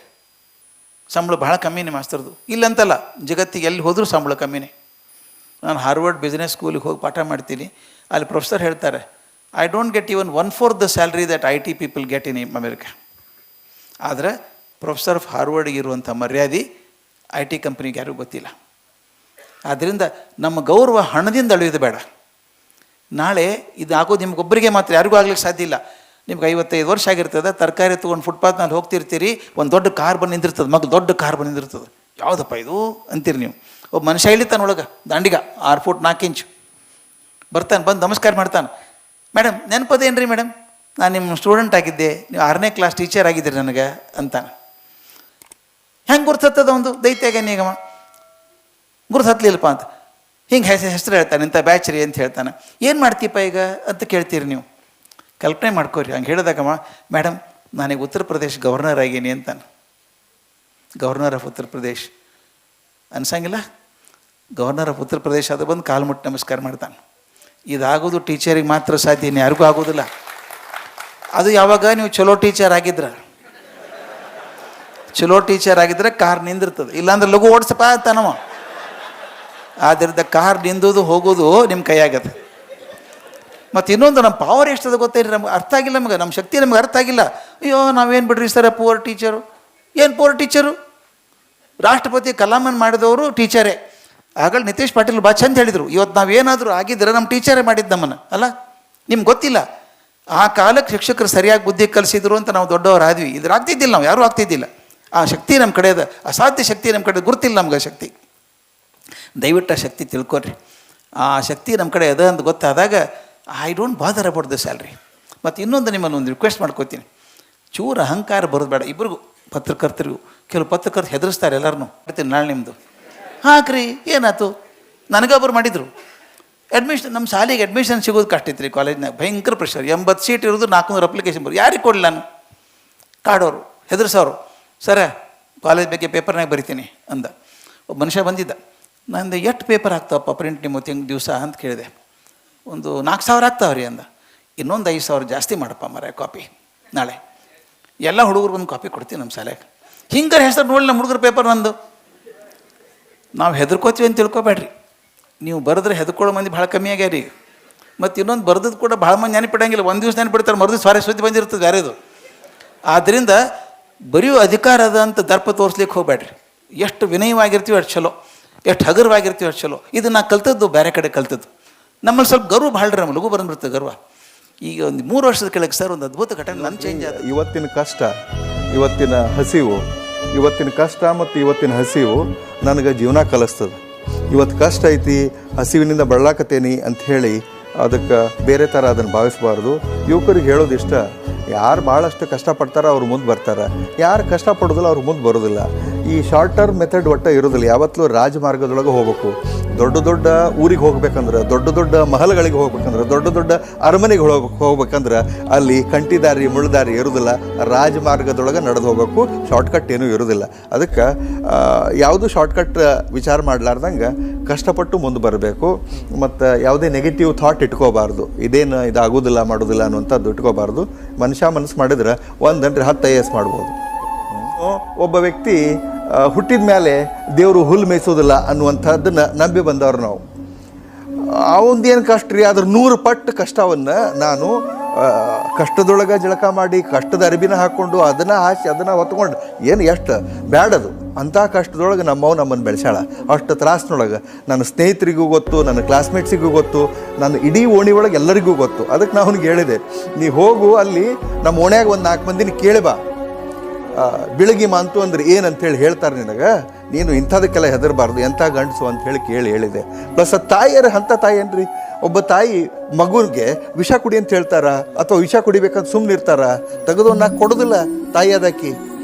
ಸಂಬಳ ಭಾಳ ಕಮ್ಮಿನೇ ಮಾಸ್ತರ್ದು. ಇಲ್ಲಂತಲ್ಲ, ಜಗತ್ತಿಗೆ ಎಲ್ಲಿ ಹೋದರೂ ಸಂಬಳ ಕಮ್ಮಿನೇ. ನಾನು ಹಾರ್ವರ್ಡ್ ಬಿಸ್ನೆಸ್ ಸ್ಕೂಲಿಗೆ ಹೋಗಿ ಪಾಠ ಮಾಡ್ತೀನಿ. ಅಲ್ಲಿ ಪ್ರೊಫೆಸರ್ ಹೇಳ್ತಾರೆ, I don't get even 1/4 the salary that IT people get in America. ಆದರೆ ಪ್ರೊಫೆಸರ್ ಆಫ್ ಹಾರ್ವರ್ಡ್ಗೆ ಇರುವಂಥ ಮರ್ಯಾದೆ IT ಕಂಪ್ನಿಗೆ ಯಾರಿಗೂ ಗೊತ್ತಿಲ್ಲ. ಆದ್ದರಿಂದ ನಮ್ಮ ಗೌರವ ಹಣದಿಂದ ಅಳೆಯೋದು ಬೇಡ. ನಾಳೆ ಇದು ಆಗೋದು ನಿಮ್ಗೊಬ್ಬರಿಗೆ ಮಾತ್ರ, ಯಾರಿಗೂ ಆಗ್ಲಿಕ್ಕೆ ಸಾಧ್ಯ ಇಲ್ಲ. ನಿಮ್ಗೆ 55 ವರ್ಷ ಆಗಿರ್ತದೆ, ತರಕಾರಿ ತೊಗೊಂಡು ಫುಟ್ಪಾತ್ ಮೇಲೆ ಹೋಗ್ತಿರ್ತೀರಿ, ಒಂದು ದೊಡ್ಡ ಕಾರ್ ಬಂದು ನಿಂದಿರ್ತದೆ, ದೊಡ್ಡ ಕಾರ್ ಬಂದು ನಿಂದಿರ್ತದೆ, ಯಾವುದಪ್ಪ ಇದು ಅಂತೀರಿ ನೀವು. ಒಬ್ಬ ಮನುಷ್ಯ ಇಳಿತಾನೊಳಗೆ, ದಾಂಡಿಗ 6 ಫೂಟ್ 4 ಇಂಚು ಬರ್ತಾನೆ, ಬಂದು ನಮಸ್ಕಾರ ಮಾಡ್ತಾನೆ. ಮೇಡಮ್ ನೆನಪದೇನು ರೀ ಮೇಡಮ್, ನಾನು ನಿಮ್ಮ ಸ್ಟೂಡೆಂಟ್ ಆಗಿದ್ದೆ, ನೀವು 6ನೇ ಕ್ಲಾಸ್ ಟೀಚರ್ ಆಗಿದ್ದೀರಿ ನನಗೆ ಅಂತಾನೆ. ಹೆಂಗೆ ಗುರ್ತದ ಒಂದು ದೈತ್ಯಾಗ ನೀಗಮ ಗುರ್ತು ಹತ್ತಲಿಲ್ಲಪ್ಪ ಅಂತ ಹಿಂಗೆ ಹೆಸರು ಹೇಳ್ತಾನೆ, ಇಂಥ ಬ್ಯಾಚ್ ರೀ ಅಂತ ಹೇಳ್ತಾನೆ. ಏನು ಮಾಡ್ತೀಪ್ಪ ಈಗ ಅಂತ ಕೇಳ್ತೀರಿ ನೀವು. ಕಲ್ಪನೆ ಮಾಡ್ಕೋರಿ. ಹಂಗೆ ಹೇಳಿದಾಗಮ್ಮ, ಮೇಡಮ್ ನಾನೀಗ ಉತ್ತರ ಪ್ರದೇಶ್ ಗವರ್ನರ್ ಆಗೀನಿ ಅಂತಾನೆ. Governor of Uttar Pradesh ಅನ್ಸಂಗಿಲ್ಲ. Governor of Uttar Pradesh ಅದು ಬಂದು ಕಾಲು ಮುಟ್ಟಿ ನಮಸ್ಕಾರ ಮಾಡ್ತಾನೆ. ಇದಾಗೋದು ಟೀಚರಿಗೆ ಮಾತ್ರ ಸಾಧ್ಯ, ಇನ್ನು ಯಾರಿಗೂ ಆಗೋದಿಲ್ಲ. ಅದು ಯಾವಾಗ ನೀವು ಚಲೋ ಟೀಚರ್ ಆಗಿದ್ರೆ, ಚಲೋ ಟೀಚರ್ ಆಗಿದ್ರೆ ಕಾರ್ ನಿಂದಿರ್ತದೆ, ಇಲ್ಲಾಂದ್ರೆ ಲಘು ಓಡಿಸಪ್ಪ ಅಂತಾನವ. ಆದ್ದರಿಂದ ಕಾರ್ ನಿಂದೋದು ಹೋಗೋದು ನಿಮ್ಮ ಕೈಯಾಗತ್ತೆ. ಮತ್ತು ಇನ್ನೊಂದು, ನಮ್ಮ ಪವರ್ ಎಷ್ಟದ ಗೊತ್ತೇರಿ, ನಮ್ಗೆ ಅರ್ಥ ಆಗಿಲ್ಲ, ನಮ್ಮ ಶಕ್ತಿ ನಮ್ಗೆ ಅರ್ಥ ಆಗಿಲ್ಲ. ಅಯ್ಯೋ ನಾವೇನು ಬಿಡ್ರಿ ಸರ ಪೂರ್ ಟೀಚರು. ಏನು ಪೂರ್ ಟೀಚರು? ರಾಷ್ಟ್ರಪತಿ ಕಲಾಮನ್ ಮಾಡಿದವರು ಟೀಚರೇ. ಆಗಲೇ ನಿತೀಶ್ ಪಾಟೀಲ್ ಭಾಳ ಚಂದ ಹೇಳಿದರು, ಇವತ್ತು ನಾವೇನಾದರೂ ಆಗಿದ್ದರೆ ನಮ್ಮ ಟೀಚರೇ ಮಾಡಿದ್ದು ನಮ್ಮನ್ನು ಅಲ್ಲ. ನಿಮ್ಗೆ ಗೊತ್ತಿಲ್ಲ, ಆ ಕಾಲಕ್ಕೆ ಶಿಕ್ಷಕರು ಸರಿಯಾಗಿ ಬುದ್ಧಿ ಕಲಿಸಿದ್ರು ಅಂತ ನಾವು ದೊಡ್ಡವರು ಆದ್ವಿ. ಇದ್ರ ಆಗ್ತಿದ್ದಿಲ್ಲ, ನಾವು ಯಾರೂ ಆಗ್ತಿದ್ದಿಲ್ಲ. ಆ ಶಕ್ತಿ ನಮ್ಮ ಕಡೆ ಅದ, ಅಸಾಧ್ಯ ಶಕ್ತಿ ನಮ್ಮ ಕಡೆ ಗುರುತಿಲ್ಲ ನಮ್ಗೆ. ಆ ಶಕ್ತಿ ದಯವಿಟ್ಟು ಆ ಶಕ್ತಿ ತಿಳ್ಕೊರಿ. ಆ ಶಕ್ತಿ ನಮ್ಮ ಕಡೆ ಅದ ಅಂತ ಗೊತ್ತಾದಾಗ I don't bother about the salary. ಮತ್ತು ಇನ್ನೊಂದು ನಿಮ್ಮನ್ನು ಒಂದು ರಿಕ್ವೆಸ್ಟ್ ಮಾಡ್ಕೋತೀನಿ, ಚೂರು ಅಹಂಕಾರ ಬರೋದು ಬೇಡ ಇಬ್ರಿಗೂ, ಪತ್ರಕರ್ತರಿಗೂ. ಕೆಲವು ಪತ್ರಕರ್ತರು ಹೆದರಿಸ್ತಾರೆ ಎಲ್ಲರನ್ನೂ, ಬರ್ತೀನಿ ನಾಳೆ ನಿಮ್ಮದು ಹಾಕ್ರಿ ಏನಾಯ್ತು. ನನಗೊಬ್ಬರು ಮಾಡಿದರು ಅಡ್ಮಿಷನ್, ನಮ್ಮ ಶಾಲೆಗೆ ಅಡ್ಮಿಷನ್ ಸಿಗೋದು ಕಷ್ಟ ಇತ್ತು ರೀ ಕಾಲೇಜ್ನಾಗ, ಭಯಂಕರ ಪ್ರೆಷರ್. 80 ಸೀಟ್ ಇರೋದು 400 ಅಪ್ಲಿಕೇಶನ್ ಬರೋದು, ಯಾರಿಗೆ ಕೊಡಲಿ ನಾನು? ಕಾಡೋರು ಹೆದರ್ಸೋರು. ಸರ ಕಾಲೇಜ್ ಬಗ್ಗೆ ಪೇಪರ್ನಾಗ ಬರಿತೀನಿ ಅಂದ. ಒಬ್ಬ ಮನುಷ್ಯ ಬಂದಿದ್ದ, ನಂದು ಎಷ್ಟು ಪೇಪರ್ ಆಗ್ತಾವಪ್ಪ ಪ್ರಿಂಟ್ ನಿಮ್ಮ ದಿವಸ ಅಂತ ಕೇಳಿದೆ. ಒಂದು 4000 ಆಗ್ತಾವ್ರಿ ಅಂದ. ಇನ್ನೊಂದು 5000 ಜಾಸ್ತಿ ಮಾಡಪ್ಪ ಮರ ಕಾಪಿ, ನಾಳೆ ಎಲ್ಲ ಹುಡುಗರು ಒಂದು ಕಾಪಿ ಕೊಡ್ತೀನಿ ನಮ್ಮ ಶಾಲೆಗೆ. ಹಿಂಗಾರೆ ಹೆಸರು ನೋಡಿ ನಮ್ಮ ಹುಡುಗರ ಪೇಪರ್ ನಂದು. ನಾವು ಹೆದರ್ಕೋತೀವಿ ಅಂತ ತಿಳ್ಕೊಬೇಡ್ರಿ, ನೀವು ಬರೆದ್ರೆ ಹೆದರ್ಕೊಳ್ಳೋ ಮಂದಿ ಭಾಳ ಕಮ್ಮಿ ಆಗ್ಯಾರಿ. ಮತ್ತು ಇನ್ನೊಂದು ಬರೆದದ್ದು ಕೂಡ ಭಾಳ ಮಂದಿ ನೆನಪಿಡಂಗಿಲ್ಲ, ಒಂದು ದಿವಸ ನೆನಪಿಡ್ತಾರೆ, ಮರುದಿವ್ಸ ಸ್ವಾರಿ ಸುದ್ದಿ ಬಂದಿರ್ತದೆ ಬೇರೆದು. ಆದ್ದರಿಂದ ಬರೆಯೋ ಅಧಿಕಾರ ಅದ ಅಂತ ದರ್ಪ ತೋರಿಸ್ಲಿಕ್ಕೆ ಹೋಗ್ಬೇಡ್ರಿ. ಎಷ್ಟು ವಿನಯವಾಗಿರ್ತೀವಿ ಅಷ್ಟು ಚಲೋ, ಎಷ್ಟು ಹಗುರವಾಗಿರ್ತೀವಿ ಅಷ್ಟು ಚಲೋ. ಇದು ನಾ ಕಲ್ತದ್ದು ಬೇರೆ ಕಡೆ ಕಲ್ತದ್ದು. ನಮ್ಮಲ್ಲಿ ಸ್ವಲ್ಪ ಗರ್ವ ಭಾಳ ರೀ, ನಮ್ಮ ಲಘು ಬಂದ್ಬಿಡ್ತದೆ ಗರ್ವ. ಈಗ ಒಂದು 3 ವರ್ಷದ ಕೆಳಗೆ ಸರ್ ಒಂದು ಅದ್ಭುತ ಘಟನೆ ನನ್ನ ಚೇಂಜ್ ಆದ. ಇವತ್ತಿನ ಕಷ್ಟ, ಇವತ್ತಿನ ಹಸಿವು, ಇವತ್ತಿನ ಕಷ್ಟ ಮತ್ತು ಇವತ್ತಿನ ಹಸಿವು ನನಗೆ ಜೀವನ ಕಲಿಸ್ತದೆ. ಇವತ್ತು ಕಷ್ಟ ಐತಿ, ಹಸಿವಿನಿಂದ ಬಳಲಾಕತ್ತೇನಿ ಅಂಥೇಳಿ ಅದಕ್ಕೆ ಬೇರೆ ಥರ ಅದನ್ನು ಭಾವಿಸಬಾರ್ದು. ಯುವಕರಿಗೆ ಹೇಳೋದಿಷ್ಟ, ಯಾರು ಭಾಳಷ್ಟು ಕಷ್ಟಪಡ್ತಾರೋ ಅವ್ರು ಮುಂದೆ ಬರ್ತಾರೆ, ಯಾರು ಕಷ್ಟಪಡೋದಿಲ್ಲ ಅವ್ರು ಮುಂದೆ ಬರೋದಿಲ್ಲ. ಈ ಶಾರ್ಟ್ ಟರ್ಮ್ ಮೆಥಡ್ ಒಟ್ಟು ಇರೋದಿಲ್ಲ. ಯಾವತ್ತೂ ರಾಜಮಾರ್ಗದೊಳಗೆ ಹೋಗ್ಬೇಕು. ದೊಡ್ಡ ದೊಡ್ಡ ಊರಿಗೆ ಹೋಗ್ಬೇಕಂದ್ರೆ, ದೊಡ್ಡ ದೊಡ್ಡ ಮಹಲ್ಗಳಿಗೆ ಹೋಗ್ಬೇಕಂದ್ರೆ, ದೊಡ್ಡ ದೊಡ್ಡ ಅರಮನೆಗೆ ಹೋಗ್ಬೇಕಂದ್ರೆ ಅಲ್ಲಿ ಕಂಟಿದಾರಿ ಮುಳ್ದಾರಿ ಇರೋದಿಲ್ಲ. ರಾಜಮಾರ್ಗದೊಳಗೆ ನಡೆದು ಹೋಗ್ಬೇಕು, ಶಾರ್ಟ್ಕಟ್ ಏನೂ ಇರೋದಿಲ್ಲ. ಅದಕ್ಕೆ ಯಾವುದು ಶಾರ್ಟ್ಕಟ್ ವಿಚಾರ ಮಾಡಲಾರ್ದಂಗೆ ಕಷ್ಟಪಟ್ಟು ಮುಂದೆ ಬರಬೇಕು. ಮತ್ತು ಯಾವುದೇ ನೆಗೆಟಿವ್ ಥಾಟ್ ಇಟ್ಕೋಬಾರ್ದು, ಇದೇನು ಇದಾಗೋದಿಲ್ಲ ಮಾಡೋದಿಲ್ಲ ಅನ್ನುವಂಥದ್ದು ಇಟ್ಕೋಬಾರ್ದು. ಮನುಷ್ಯ ಮನಸ್ಸು ಮಾಡಿದ್ರೆ 1 ಗಂಟೆ 10 IAS ಮಾಡ್ಬೋದು. ಒಬ್ಬ ವ್ಯಕ್ತಿ ಹುಟ್ಟಿದ ಮೇಲೆ ದೇವರು ಹುಲ್ಲು ಮೇಯಿಸೋದಿಲ್ಲ ಅನ್ನುವಂಥದ್ದನ್ನು ನಂಬಿ ಬಂದವ್ರು ನಾವು. ಅವಂದೇನು ಕಷ್ಟ ರೀ, ಅದ್ರ 100 ಪಟ್ಟು ಕಷ್ಟವನ್ನು ನಾನು ಕಷ್ಟದೊಳಗೆ ಜಳಕ ಮಾಡಿ, ಕಷ್ಟದ ಅರಿಬಿನ ಹಾಕ್ಕೊಂಡು, ಅದನ್ನು ಹಾಕಿ ಅದನ್ನು ಹೊತ್ಕೊಂಡು, ಏನು ಎಷ್ಟು ಬ್ಯಾಡದು ಅಂಥ ಕಷ್ಟದೊಳಗೆ ನಮ್ಮನ್ನು ಬೆಳೆಸಾಳ. ಅಷ್ಟು ತ್ರಾಸಿನೊಳಗೆ ನನ್ನ ಸ್ನೇಹಿತರಿಗೂ ಗೊತ್ತು, ನನ್ನ ಕ್ಲಾಸ್ಮೇಟ್ಸಿಗೂ ಗೊತ್ತು, ನನ್ನ ಇಡೀ ಓಣಿ ಒಳಗೆ ಎಲ್ಲರಿಗೂ ಗೊತ್ತು. ಅದಕ್ಕೆ ನಾನು ಅವ್ನಿಗೆ ಹೇಳಿದೆ, ನೀ ಹೋಗು ಅಲ್ಲಿ ನಮ್ಮ ಓಣ್ಯಾಗ ಒಂದು 4 ಮಂದಿನ ಕೇಳಿ ಬಾ, ಬೆಳಗ್ಗೆ ಮಾಂತು ಅಂದ್ರೆ ಏನಂತೇಳಿ ಹೇಳ್ತಾರೆ ನಿನಗೆ, ನೀನು ಇಂಥದಕ್ಕೆಲ್ಲ ಹೆದರಬಾರ್ದು, ಎಂಥ ಗಂಡಸು ಅಂತ ಹೇಳಿದೆ. ಪ್ಲಸ್ ತಾಯಿಯರ ಅಂಥ ತಾಯಿ ಏನ್ರಿ, ಒಬ್ಬ ತಾಯಿ ಮಗುವಿಗೆ ವಿಷ ಕುಡಿ ಅಂತ ಹೇಳ್ತಾರ, ಅಥವಾ ವಿಷ ಕುಡಿಬೇಕಂತ ಸುಮ್ಮನೆ ಇರ್ತಾರ, ತೆಗೆದವನ್ನ ಕೊಡೋದಿಲ್ಲ ತಾಯಿ ಅದಕ್ಕೆ.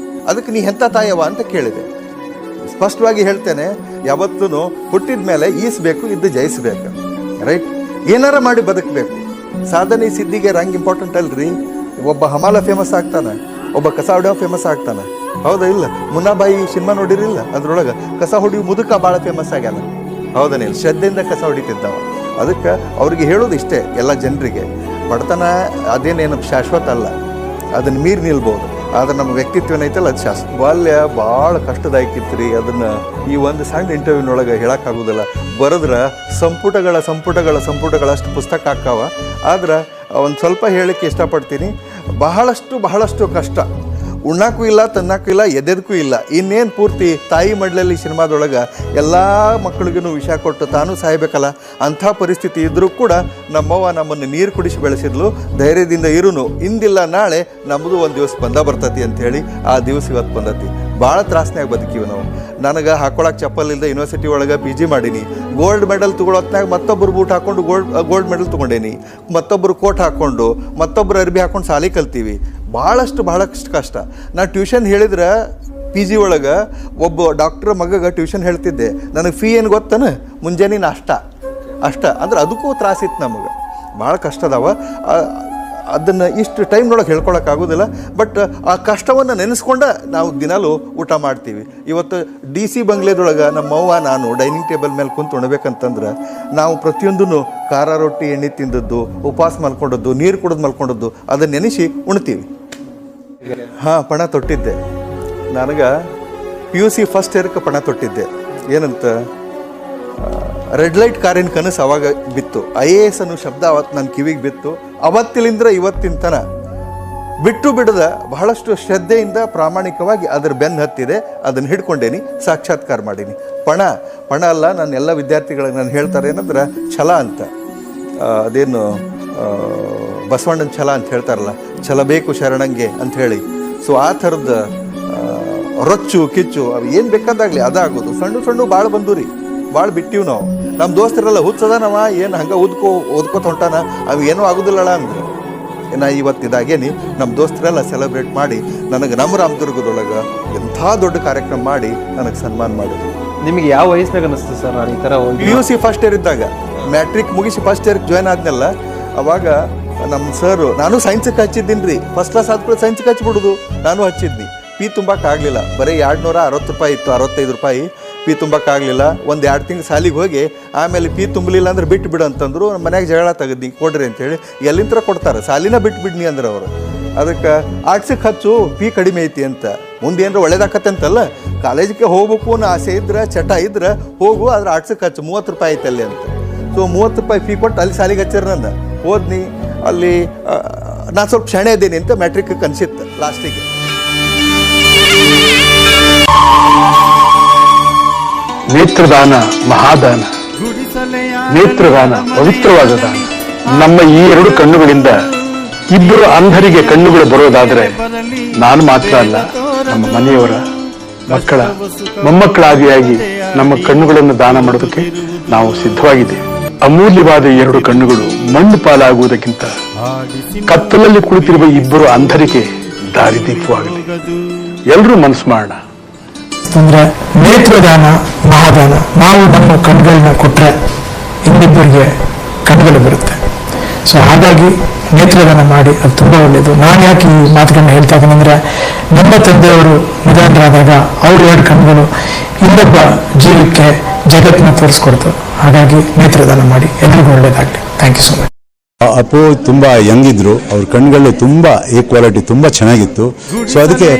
ಅದಕ್ಕೆ ನೀ ಎಂಥ ತಾಯವ ಅಂತ ಕೇಳಿದೆ. ಸ್ಪಷ್ಟವಾಗಿ ಹೇಳ್ತೇನೆ, ಯಾವತ್ತೂ ಹುಟ್ಟಿದ ಮೇಲೆ ಈಸಬೇಕು, ಇದ್ದು ಜಯಿಸಬೇಕು, ರೈಟ್? ಏನಾರ ಮಾಡಿ ಬದುಕಬೇಕು. ಸಾಧನೆ ಸಿದ್ಧಿಗೆ ರಂಗ್ ಇಂಪಾರ್ಟೆಂಟ್ ಅಲ್ರಿ. ಒಬ್ಬ ಹಮಾಲ ಫೇಮಸ್ ಆಗ್ತಾನೆ, ಒಬ್ಬ ಕಸ ಹೊಡೆಯೋ ಫೇಮಸ್ ಆಗ್ತಾನೆ, ಹೌದಾ ಇಲ್ಲ? ಮುನ್ನಾಬಾಯಿ ಸಿನಿಮಾ ನೋಡಿರಿಲ್ಲ? ಅದ್ರೊಳಗೆ ಕಸ ಹೊಡಿಯೋ ಮುದುಕ ಭಾಳ ಫೇಮಸ್ ಆಗ್ಯಾನ, ಹೌದನಿಲ್ಲ? ಶ್ರದ್ಧೆಯಿಂದ ಕಸ ಹೊಡಿತಿದ್ದವ. ಅದಕ್ಕೆ ಅವ್ರಿಗೆ ಹೇಳೋದು ಇಷ್ಟೇ ಎಲ್ಲ ಜನರಿಗೆ, ಬಡತನ ಅದೇನೇನು ಶಾಶ್ವತ ಅಲ್ಲ, ಅದನ್ನು ಮೀರಿ ನಿಲ್ಬೋದು. ಆದರೆ ನಮ್ಮ ವ್ಯಕ್ತಿತ್ವ ಏನೈತಲ್ಲ ಅದು ಶಾಶ್ವತ. ಬಾಲ್ಯ ಭಾಳ ಕಷ್ಟದಾಯಕಿತ್ತು ರೀ. ಅದನ್ನು ಈ ಒಂದು ಸಣ್ಣ ಇಂಟರ್ವ್ಯೂನೊಳಗೆ ಹೇಳೋಕ್ಕಾಗೋದಿಲ್ಲ. ಬರೆದ್ರೆ ಸಂಪುಟಗಳಷ್ಟು ಪುಸ್ತಕ ಹಾಕಾವ. ಆದ್ರೆ ಒಂದು ಸ್ವಲ್ಪ ಹೇಳಕ್ಕೆ ಇಷ್ಟಪಡ್ತೀನಿ. ಬಹಳಷ್ಟು ಕಷ್ಟ. ಉಣ್ಣಕ್ಕೂ ಇಲ್ಲ, ತನ್ನಕ್ಕೂ ಇಲ್ಲ, ಎದೆದಕ್ಕೂ ಇಲ್ಲ. ಇನ್ನೇನು ಪೂರ್ತಿ ತಾಯಿ ಮಡ್ಲಲ್ಲಿ ಸಿನಿಮಾದೊಳಗೆ ಎಲ್ಲ ಮಕ್ಕಳಿಗೂ ವಿಷ ಕೊಟ್ಟು ತಾನೂ ಸಾಯ್ಬೇಕಲ್ಲ, ಅಂಥ ಪರಿಸ್ಥಿತಿ ಇದ್ದರೂ ಕೂಡ ನಮ್ಮವ್ವ ನಮ್ಮನ್ನು ನೀರು ಕುಡಿಸಿ ಬೆಳೆಸಿದ್ಲು. ಧೈರ್ಯದಿಂದ ಇರುನು, ಇಂದಿಲ್ಲ ನಾಳೆ ನಮ್ಮದು ಒಂದು ದಿವಸ ಬರ್ತೈತಿ ಅಂಥೇಳಿ ಆ ದಿವಸ ಇವತ್ತು ಬಂದತಿ. ಭಾಳ ತ್ರಾಸನ್ಯಾಗ ಬದುಕೀವಿ ನಾವು. ನನಗೆ ಹಾಕೊಳಕ್ಕೆ ಚಪ್ಪಲ್ ಇಲ್ಲದೆ ಯೂನಿವರ್ಸಿಟಿ ಒಳಗೆ PG ಮಾಡೀನಿ. ಗೋಲ್ಡ್ ಮೆಡಲ್ ತೊಗೊಳತ್ನಾಗ ಮತ್ತೊಬ್ಬರು ಬೂಟ್ ಹಾಕ್ಕೊಂಡು ಗೋಲ್ಡ್ ಮೆಡಲ್ ತೊಗೊಂಡೇನಿ. ಮತ್ತೊಬ್ಬರು ಕೋಟ್ ಹಾಕ್ಕೊಂಡು, ಮತ್ತೊಬ್ಬರು ಅರ್ಬಿ ಹಾಕ್ಕೊಂಡು ಶಾಲೆ ಕಲ್ತೀವಿ. ಭಾಳಷ್ಟು ಕಷ್ಟ. ನಾ ಟ್ಯೂಷನ್ ಹೇಳಿದ್ರೆ PG ಒಳಗೆ ಒಬ್ಬ ಡಾಕ್ಟ್ರ್ ಮಗಗೆ ಟ್ಯೂಷನ್ ಹೇಳ್ತಿದ್ದೆ. ನನಗೆ ಫೀ ಏನು ಗೊತ್ತಾನ? ಮುಂಜಾನೆ ನಾಷ್ಟ ಅಂದ್ರೆ ಅದಕ್ಕೂ ತ್ರಾಸಿತ್ತು ನಮಗೆ. ಭಾಳ ಕಷ್ಟ ಅದಾವ. ಅದನ್ನು ಇಷ್ಟು ಟೈಮ್ನೊಳಗೆ ಹೇಳ್ಕೊಳಕ್ಕಾಗೋದಿಲ್ಲ. ಬಟ್ ಆ ಕಷ್ಟವನ್ನು ನೆನೆಸ್ಕೊಂಡ ನಾವು ದಿನಾಲೂ ಊಟ ಮಾಡ್ತೀವಿ. ಇವತ್ತು DC ಬಂಗ್ಲೆದೊಳಗೆ ನಮ್ಮವ್ವ ನಾನು ಡೈನಿಂಗ್ ಟೇಬಲ್ ಮೇಲೆ ಕುಂತು ಉಣ್ಬೇಕಂತಂದ್ರೆ ನಾವು ಪ್ರತಿಯೊಂದೂ ಖಾರ ರೊಟ್ಟಿ ಎಣ್ಣೆ ತಿಂದದ್ದು, ಉಪವಾಸ ಮಲ್ಕೊಂಡದ್ದು, ನೀರು ಕುಡಿದು ಮಲ್ಕೊಂಡದ್ದು ಅದನ್ನು ನೆನೆಸಿ ಉಣ್ತೀವಿ. ಪಣ ತೊಟ್ಟಿದ್ದೆ. ನನಗೆ PUC ಫಸ್ಟ್ ಇಯರ್ಗೆ ಪಣ ತೊಟ್ಟಿದ್ದೆ. ಏನಂತ, ರೆಡ್ ಲೈಟ್ ಕಾರಿನ ಕನಸು ಅವಾಗ ಬಿತ್ತು. IAS ಅನ್ನೋ ಶಬ್ದ ಅವತ್ತು ನನ್ನ ಕಿವಿಗೆ ಬಿತ್ತು. ಅವತ್ತಿಲಿಂದ ಇವತ್ತಿನ ತನ ಬಿಟ್ಟು ಬಿಡದ ಬಹಳಷ್ಟು ಶ್ರದ್ಧೆಯಿಂದ ಪ್ರಾಮಾಣಿಕವಾಗಿ ಅದ್ರ ಬೆನ್ನು ಹತ್ತಿದೆ. ಅದನ್ನು ಹಿಡ್ಕೊಂಡೇನಿ, ಸಾಕ್ಷಾತ್ಕಾರ ಮಾಡೀನಿ. ಪಣ ಅಲ್ಲ. ನಾನು ಎಲ್ಲ ವಿದ್ಯಾರ್ಥಿಗಳಿಗೆ ನಾನು ಹೇಳ್ತಾರೆ ಏನಂದ್ರೆ ಛಲ ಅಂತ. ಅದೇನು ಬಸವಣ್ಣನ ಛಲ ಅಂತ ಹೇಳ್ತಾರಲ್ಲ, ಛಲ ಬೇಕು ಶರಣಂಗೆ ಅಂಥೇಳಿ. ಸೊ ಆ ಥರದ ರೊಚ್ಚು ಕಿಚ್ಚು ಅವು ಏನು ಬೇಕಾದಾಗಲಿ ಅದಾಗೋದು. ಸಣ್ಣ ಭಾಳ ಬಂದು ರೀ, ಭಾಳ ಬಿಟ್ಟಿವಿ ನಾವು. ನಮ್ಮ ದೋಸ್ತರೆಲ್ಲ ಹುಚ್ಚದ ನಾವ ಏನು ಹಂಗೆ ಓದ್ಕೋತ ಹೊಂಟಾನ, ಅವು ಏನೂ ಆಗೋದಿಲ್ಲಲ್ಲ ಅಂದ್ರೆ ನಾ ಇವತ್ತು ಇದಾಗೇನಿ ನಮ್ಮ ದೋಸ್ತರೆಲ್ಲ ಸೆಲೆಬ್ರೇಟ್ ಮಾಡಿ ನನಗೆ ನಮ್ಮ ರಾಮದುರ್ಗದೊಳಗೆ ಎಂಥ ದೊಡ್ಡ ಕಾರ್ಯಕ್ರಮ ಮಾಡಿ ನನಗೆ ಸನ್ಮಾನ ಮಾಡಿದ್ರು. ನಿಮಗೆ ಯಾವ ವಯಸ್ಸಿನಾಗ ಅನಿಸ್ತು ಸರ್ ನಾನು ಈ ಥರ ಹೋಗಿ PUC ಫಸ್ಟ್ ಇಯರ್ ಇದ್ದಾಗ ಮ್ಯಾಟ್ರಿಕ್ ಮುಗಿಸಿ ಫಸ್ಟ್ ಇಯರ್ಗೆ ಜಾಯ್ನ್ ಆದ್ನಲ್ಲ, ಅವಾಗ ನಮ್ಮ ಸರ್, ನಾನು ಸೈನ್ಸಕ್ಕೆ ಹಚ್ಚಿದ್ದೀನಿ ರೀ, ಫಸ್ಟ್ ಕ್ಲಾಸ್ ಆದ್ಮೇಲೆ ಸೈನ್ಸ್ಗೆ ಹಚ್ಬಿಡೋದು, ನಾನು ಹಚ್ಚಿದ್ನಿ. ಫೀ ತುಂಬಕ್ಕಾಗಲಿಲ್ಲ, ಬರೀ 260 ರೂಪಾಯಿ ಇತ್ತು, 65 ರೂಪಾಯಿ ಫೀ ತುಂಬಕ್ಕಾಗಲಿಲ್ಲ. 1-2 ತಿಂಗಳು ಸಾಲಿಗೆ ಹೋಗಿ ಆಮೇಲೆ ಫೀ ತುಂಬಲಿಲ್ಲ ಅಂದ್ರೆ ಬಿಟ್ಟು ಬಿಡು ಅಂತಂದ್ರು. ನಮ್ಮ ಮನ್ಯಾಗ ಜಗಳ ತೆಗೆದ್ನಿ, ಕೊಡ್ರಿ ಅಂತೇಳಿ. ಎಲ್ಲಿಂದ ಕೊಡ್ತಾರೆ, ಸಾಲಿನ ಬಿಟ್ಟು ಬಿಡ್ನಿ ಅಂದ್ರೆ ಅವರು. ಅದಕ್ಕೆ ಆರ್ಟ್ಸಿಗೆ ಹಚ್ಚು, ಫೀ ಕಡಿಮೆ ಐತಿ ಅಂತ, ಮುಂದೆ ಏನಾರ ಒಳ್ಳೇದಾಕತ್ತೆ ಅಂತಲ್ಲ, ಕಾಲೇಜಿಗೆ ಹೋಗ್ಬೇಕು ಅನ್ನೋ ಆಸೆ ಇದ್ರೆ, ಚಟ ಇದ್ರೆ ಹೋಗು, ಆದ್ರೆ ಆರ್ಟ್ಸಿಗೆ ಹಚ್ಚು, 30 ರೂಪಾಯಿ ಐತೆ ಅಲ್ಲಿ ಅಂತ. ಸೊ 30 ರೂಪಾಯಿ ಫೀ ಕೊಟ್ಟು ಅಲ್ಲಿ ಸಾಲಿಗೆ ಹಚ್ಚಿರ ನನ್ನ ಓದ್ನಿ. ಅಲ್ಲಿ ನಾನು ಸ್ವಲ್ಪ ಶಾಣೆ ಇದ್ದೀನಿ ಅಂತ ಮ್ಯಾಟ್ರಿಕ್ ಕನ್ಸಿತ್ತು ಲಾಸ್ಟಿಗೆ. ನೇತ್ರದಾನ ಮಹಾದಾನ, ನೇತ್ರದಾನ ಪವಿತ್ರವಾದ ದಾನ. ನಮ್ಮ ಈ 2 ಕಣ್ಣುಗಳಿಂದ ಇಬ್ಬರು ಅಂಧರಿಗೆ ಕಣ್ಣುಗಳು ಬರೋದಾದ್ರೆ ನಾನು ಮಾತ್ರ ಅಲ್ಲ, ನಮ್ಮ ಮನೆಯವರ ಮಕ್ಕಳ ಮೊಮ್ಮಕ್ಕಳಾದಿಯಾಗಿ ನಮ್ಮ ಕಣ್ಣುಗಳನ್ನು ದಾನ ಮಾಡೋದಕ್ಕೆ ನಾವು ಸಿದ್ಧವಾಗಿದ್ದೇವೆ. ಅಮೂಲ್ಯವಾದ 2 ಕಣ್ಣುಗಳು ಮಣ್ಣು ಪಾಲಾಗುವುದಕ್ಕಿಂತ ಕತ್ತಲಲ್ಲಿ ಕುಳಿತಿರುವ ಇಬ್ಬರು ಅಂಧರಿಗೆ ದಾರಿದೀಪವಾಗಲಿ. ಎಲ್ಲರೂ ಮನಸ್ಸು ಮಾಡೋಣ. ಅಂದ್ರೆ ನೇತ್ರದಾನ ಮಹಾದಾನ. ನಾವು ನಮ್ಮ ಕಣ್ಗಳನ್ನ ಕೊಟ್ಟರೆ ಇನ್ನಿಬ್ಬರಿಗೆ ಕಣ್ಗಳು ಬರುತ್ತೆ. ಸೊ ಹಾಗಾಗಿ ನೇತ್ರದಾನ ಮಾಡಿ, ಅದು ತುಂಬ ಒಳ್ಳೆಯದು. ನಾನು ಯಾಕೆ ಈ ಮಾತುಗಳನ್ನ ಹೇಳ್ತಾ ಇದ್ದೀನಿ ಅಂದರೆ, ನಮ್ಮ ತಂದೆಯವರು ನಿಧನರಾದಾಗ ಅವ್ರ 2 ಕಣ್ಗಳು ಇನ್ನೊಬ್ಬ ಜೀವಕ್ಕೆ ಜಗತ್ತನ್ನ ತೋರಿಸ್ಕೊಡ್ತು. ಹಾಗಾಗಿ ನೇತ್ರದಾನ ಮಾಡಿ, ಎಲ್ರಿಗೂ ಒಳ್ಳೇದಾಗಲಿ. Thank you so much. Appu ತುಂಬ ಯಂಗ್ ಇದ್ರು, ಅವ್ರ ಕಣ್ಗಳು ತುಂಬ ಈಕ್ವಾಲಿಟಿ ತುಂಬ ಚೆನ್ನಾಗಿತ್ತು. ಸೊ ಅದಕ್ಕೆ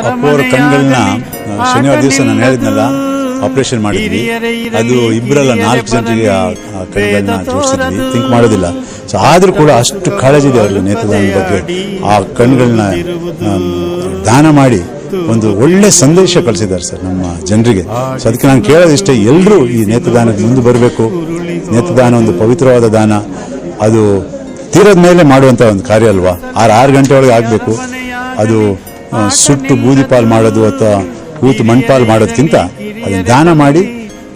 ಅಪ್ಪು ಅವ್ರ ಕಣ್ಗಳನ್ನ ಶನಿವಾರ ದಿವಸ ನಾನು ಹೇಳಿದ್ನಲ್ಲ ಆಪರೇಷನ್ ಮಾಡಿದ್ವಿ. ಅದು 2-4 ಜನರಿಗೆ ಆ ಕಣ್ಗಳನ್ನ ಜೋಡಿಸಿದ್ವಿ, ಥಿಂಕ್ ಮಾಡೋದಿಲ್ಲ. ಸೊ ಆದರೂ ಕೂಡ ಅಷ್ಟು ಕಾಳಜಿ ಇದೆ ಅವ್ರಿಗೆ ನೇತ್ರದಾನದ ಬಗ್ಗೆ. ಆ ಕಣ್ಗಳನ್ನ ದಾನ ಮಾಡಿ ಒಂದು ಒಳ್ಳೆ ಸಂದೇಶ ಕಳಿಸಿದ್ದಾರೆ ಸರ್ ನಮ್ಮ ಜನರಿಗೆ. ಸೊ ಅದಕ್ಕೆ ನಾನು ಕೇಳೋದಿಷ್ಟೇ, ಎಲ್ಲರೂ ಈ ನೇತ್ರದಾನಕ್ಕೆ ಮುಂದೆ ಬರಬೇಕು. ನೇತ್ರದಾನ ಒಂದು ಪವಿತ್ರವಾದ ದಾನ, ಅದು ತೀರದ ಮೇಲೆ ಮಾಡುವಂಥ ಒಂದು ಕಾರ್ಯ ಅಲ್ವಾ. 6 ಗಂಟೆ ಒಳಗೆ ಆಗಬೇಕು. ಅದು ಸುಟ್ಟು ಬೂದಿ ಪಾಲು ಮಾಡೋದು ಅಥವಾ ಕೂತು ಮಣ್ಪಾಲು ಮಾಡೋದಕ್ಕಿಂತ ಅದನ್ನು ದಾನ ಮಾಡಿ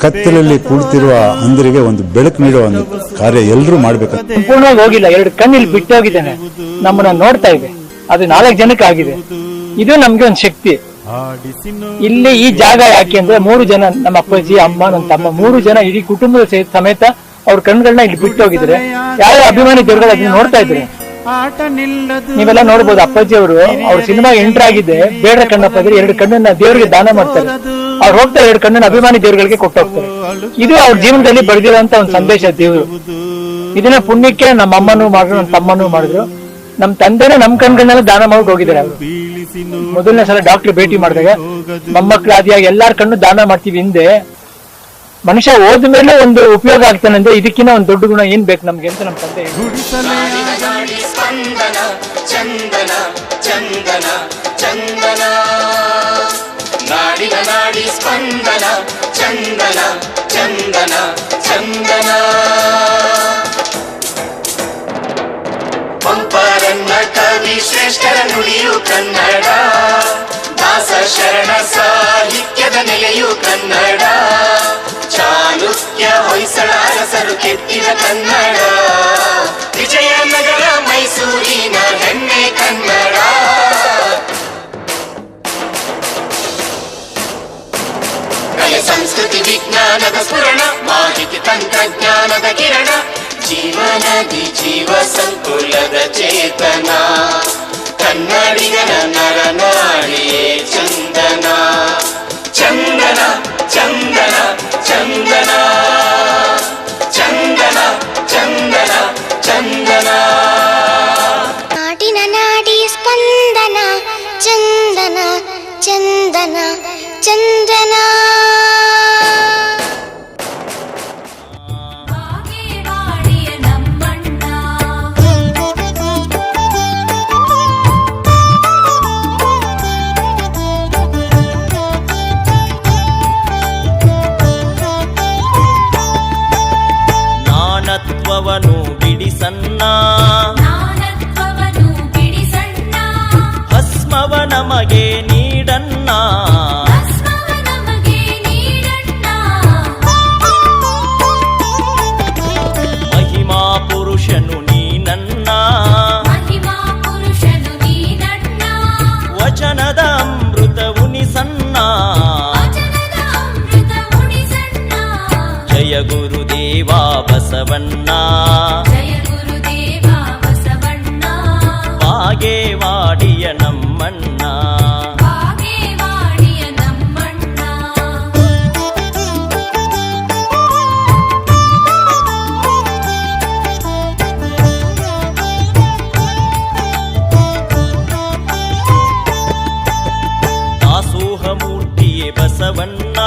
ಕತ್ತಲಲ್ಲಿ ಕುಳಿತಿರುವ ಅಂಧರಿಗೆ ಒಂದು ಬೆಳಕು ನೀಡುವ ಒಂದು ಕಾರ್ಯ ಎಲ್ಲರೂ ಮಾಡಬೇಕು. ಸಂಪೂರ್ಣವಾಗಿ ಹೋಗಿಲ್ಲ, 2 ಕಣ್ಣು ಇಲ್ಲಿ ಬಿಟ್ಟು ಹೋಗಿದ್ದಾನೆ, ನಮ್ಮನ್ನ ನೋಡ್ತಾ ಇದೆ. ಅದು 4 ಜನಕ್ಕೆ ಆಗಿದೆ. ಇದು ನಮ್ಗೆ ಒಂದು ಶಕ್ತಿ. ಇಲ್ಲಿ ಈ ಜಾಗ ಯಾಕೆ ಅಂದ್ರೆ 3 ಜನ, ನಮ್ಮ ಅಪ್ಪಾಜಿ, ಅಮ್ಮ, ನನ್ನ ತಮ್ಮ, 3 ಜನ ಇಡೀ ಕುಟುಂಬದ ಸಮೇತ ಅವ್ರ ಕಣ್ಗಳನ್ನ ಇಲ್ಲಿ ಬಿಟ್ಟು ಹೋಗಿದ್ರೆ, ಯಾವ ಅಭಿಮಾನಿ ದೇವರುಗಳು ಅದನ್ನ ನೋಡ್ತಾ ಇದ್ರೆ ನೀವೆಲ್ಲ ನೋಡ್ಬೋದು. ಅಪ್ಪಾಜಿ ಅವರು ಅವ್ರ ಸಿನಿಮಾ ಎಂಟರ್ ಆಗಿದೆ, ಬೇಡ ಕಣ್ಣಪ್ಪ ಇದ್ರೆ 2 ಕಣ್ಣನ್ನ ದೇವರಿಗೆ ದಾನ ಮಾಡ್ತಾರೆ. ಅವ್ರು ಹೋಗ್ತಾರೆ, 2 ಕಣ್ಣನ್ನ ಅಭಿಮಾನಿ ದೇವರುಗಳಿಗೆ ಕೊಟ್ಟು ಹೋಗ್ತಾರೆ. ಇದು ಅವ್ರ ಜೀವನದಲ್ಲಿ ಬೆಳೆದಿರುವಂತ ಒಂದು ಸಂದೇಶ ದೇವರು. ಇದನ್ನ ಪುಣ್ಯಕ್ಕೆ ನಮ್ಮ ಅಮ್ಮನೂ ಮಾಡಿದ್ರು, ನನ್ನ ತಮ್ಮನೂ ಮಾಡಿದ್ರು. ನಮ್ಮ ತಂದೆನೇ ನಮ್ಮ ಕಣ್ಗಳನ್ನೆಲ್ಲ ದಾನ ಮಾಡಿ ಹೋಗಿದ್ದಾರೆ. ಅವರು ಮೊದಲನೇ ಸಲ ಡಾಕ್ಟರ್ ಭೇಟಿ ಮಾಡಿದಾಗ ಮೊಮ್ಮಕ್ಕಳು ಆದಿಯಾಗಿ ಎಲ್ಲಾರ ಕಣ್ಣು ದಾನ ಮಾಡ್ತೀವಿ. ಹಿಂದೆ ಮನುಷ್ಯ ಹೋದ ಮೇಲೆ ಒಂದು ಉಪಯೋಗ ಆಗ್ತಾನೆ ಅಂದ್ರೆ ಇದಕ್ಕಿಂತ ಒಂದು ದೊಡ್ಡ ಗುಣ ಏನ್ ಬೇಕು ನಮ್ಗೆ ಅಂತ ನಮ್ಮ ತಂದೆ ಪಂಪರನ್ನ ಕವಿ ಶ್ರೇಷ್ಠರ ನುಡಿಯು ಕನ್ನಡ, ದಾಸ ಶರಣ ಸಾಹಿತ್ಯದ ನೆಲೆಯು ಕನ್ನಡ, ಚಾಲುಕ್ಯ ಹೊಯ್ಸಳ ಅರಸರು ಕೆತ್ತಿದ ಕನ್ನಡ, ವಿಜಯನಗರ ಮೈಸೂರಿನ ಹೆಮ್ಮೆ ಕನ್ನಡ. ಕಲೆ ಸಂಸ್ಕೃತಿ ವಿಜ್ಞಾನದ ಸ್ಫುರಣ, ಮಾಹಿತಿ ತಂತ್ರಜ್ಞಾನದ ಕಿರಣ, ಜೀವನದಿ ಜೀವ ಸಂಕುಲದ ಚೇತನ, ಕನ್ನಡಿಗನ ನರನಾಡಿಯೇ ಚಂದನ, ಚಂದನ ಚಂದನ ಚಂದನ ಚಂದನ ಚಂದನ ಚಂದನ. ನಾಡಿನ ನಾಡಿ ಸ್ಪಂದನ, ಚಂದನ ಚಂದನ ಚಂದನ. ನಾನತ್ವವನು ಬಿಡಿಸನ್ನ, ಭಸ್ಮವ ನಮಗೆ ನೀಡನ್ನ, ಗುರುದೇವ ಬಸವಣ್ಣ ಜಯ ಗುರುದೇವ ಬಸವಣ್ಣ ಬಾಗೇವಾಡಿಯ ನಮ್ಮಣ್ಣ ಬಾಗೇವಾಡಿಯ ನಮ್ಮಣ್ಣ ದಾಸೋಹ ಮೂರ್ತಿಯೇ ಬಸವಣ್ಣ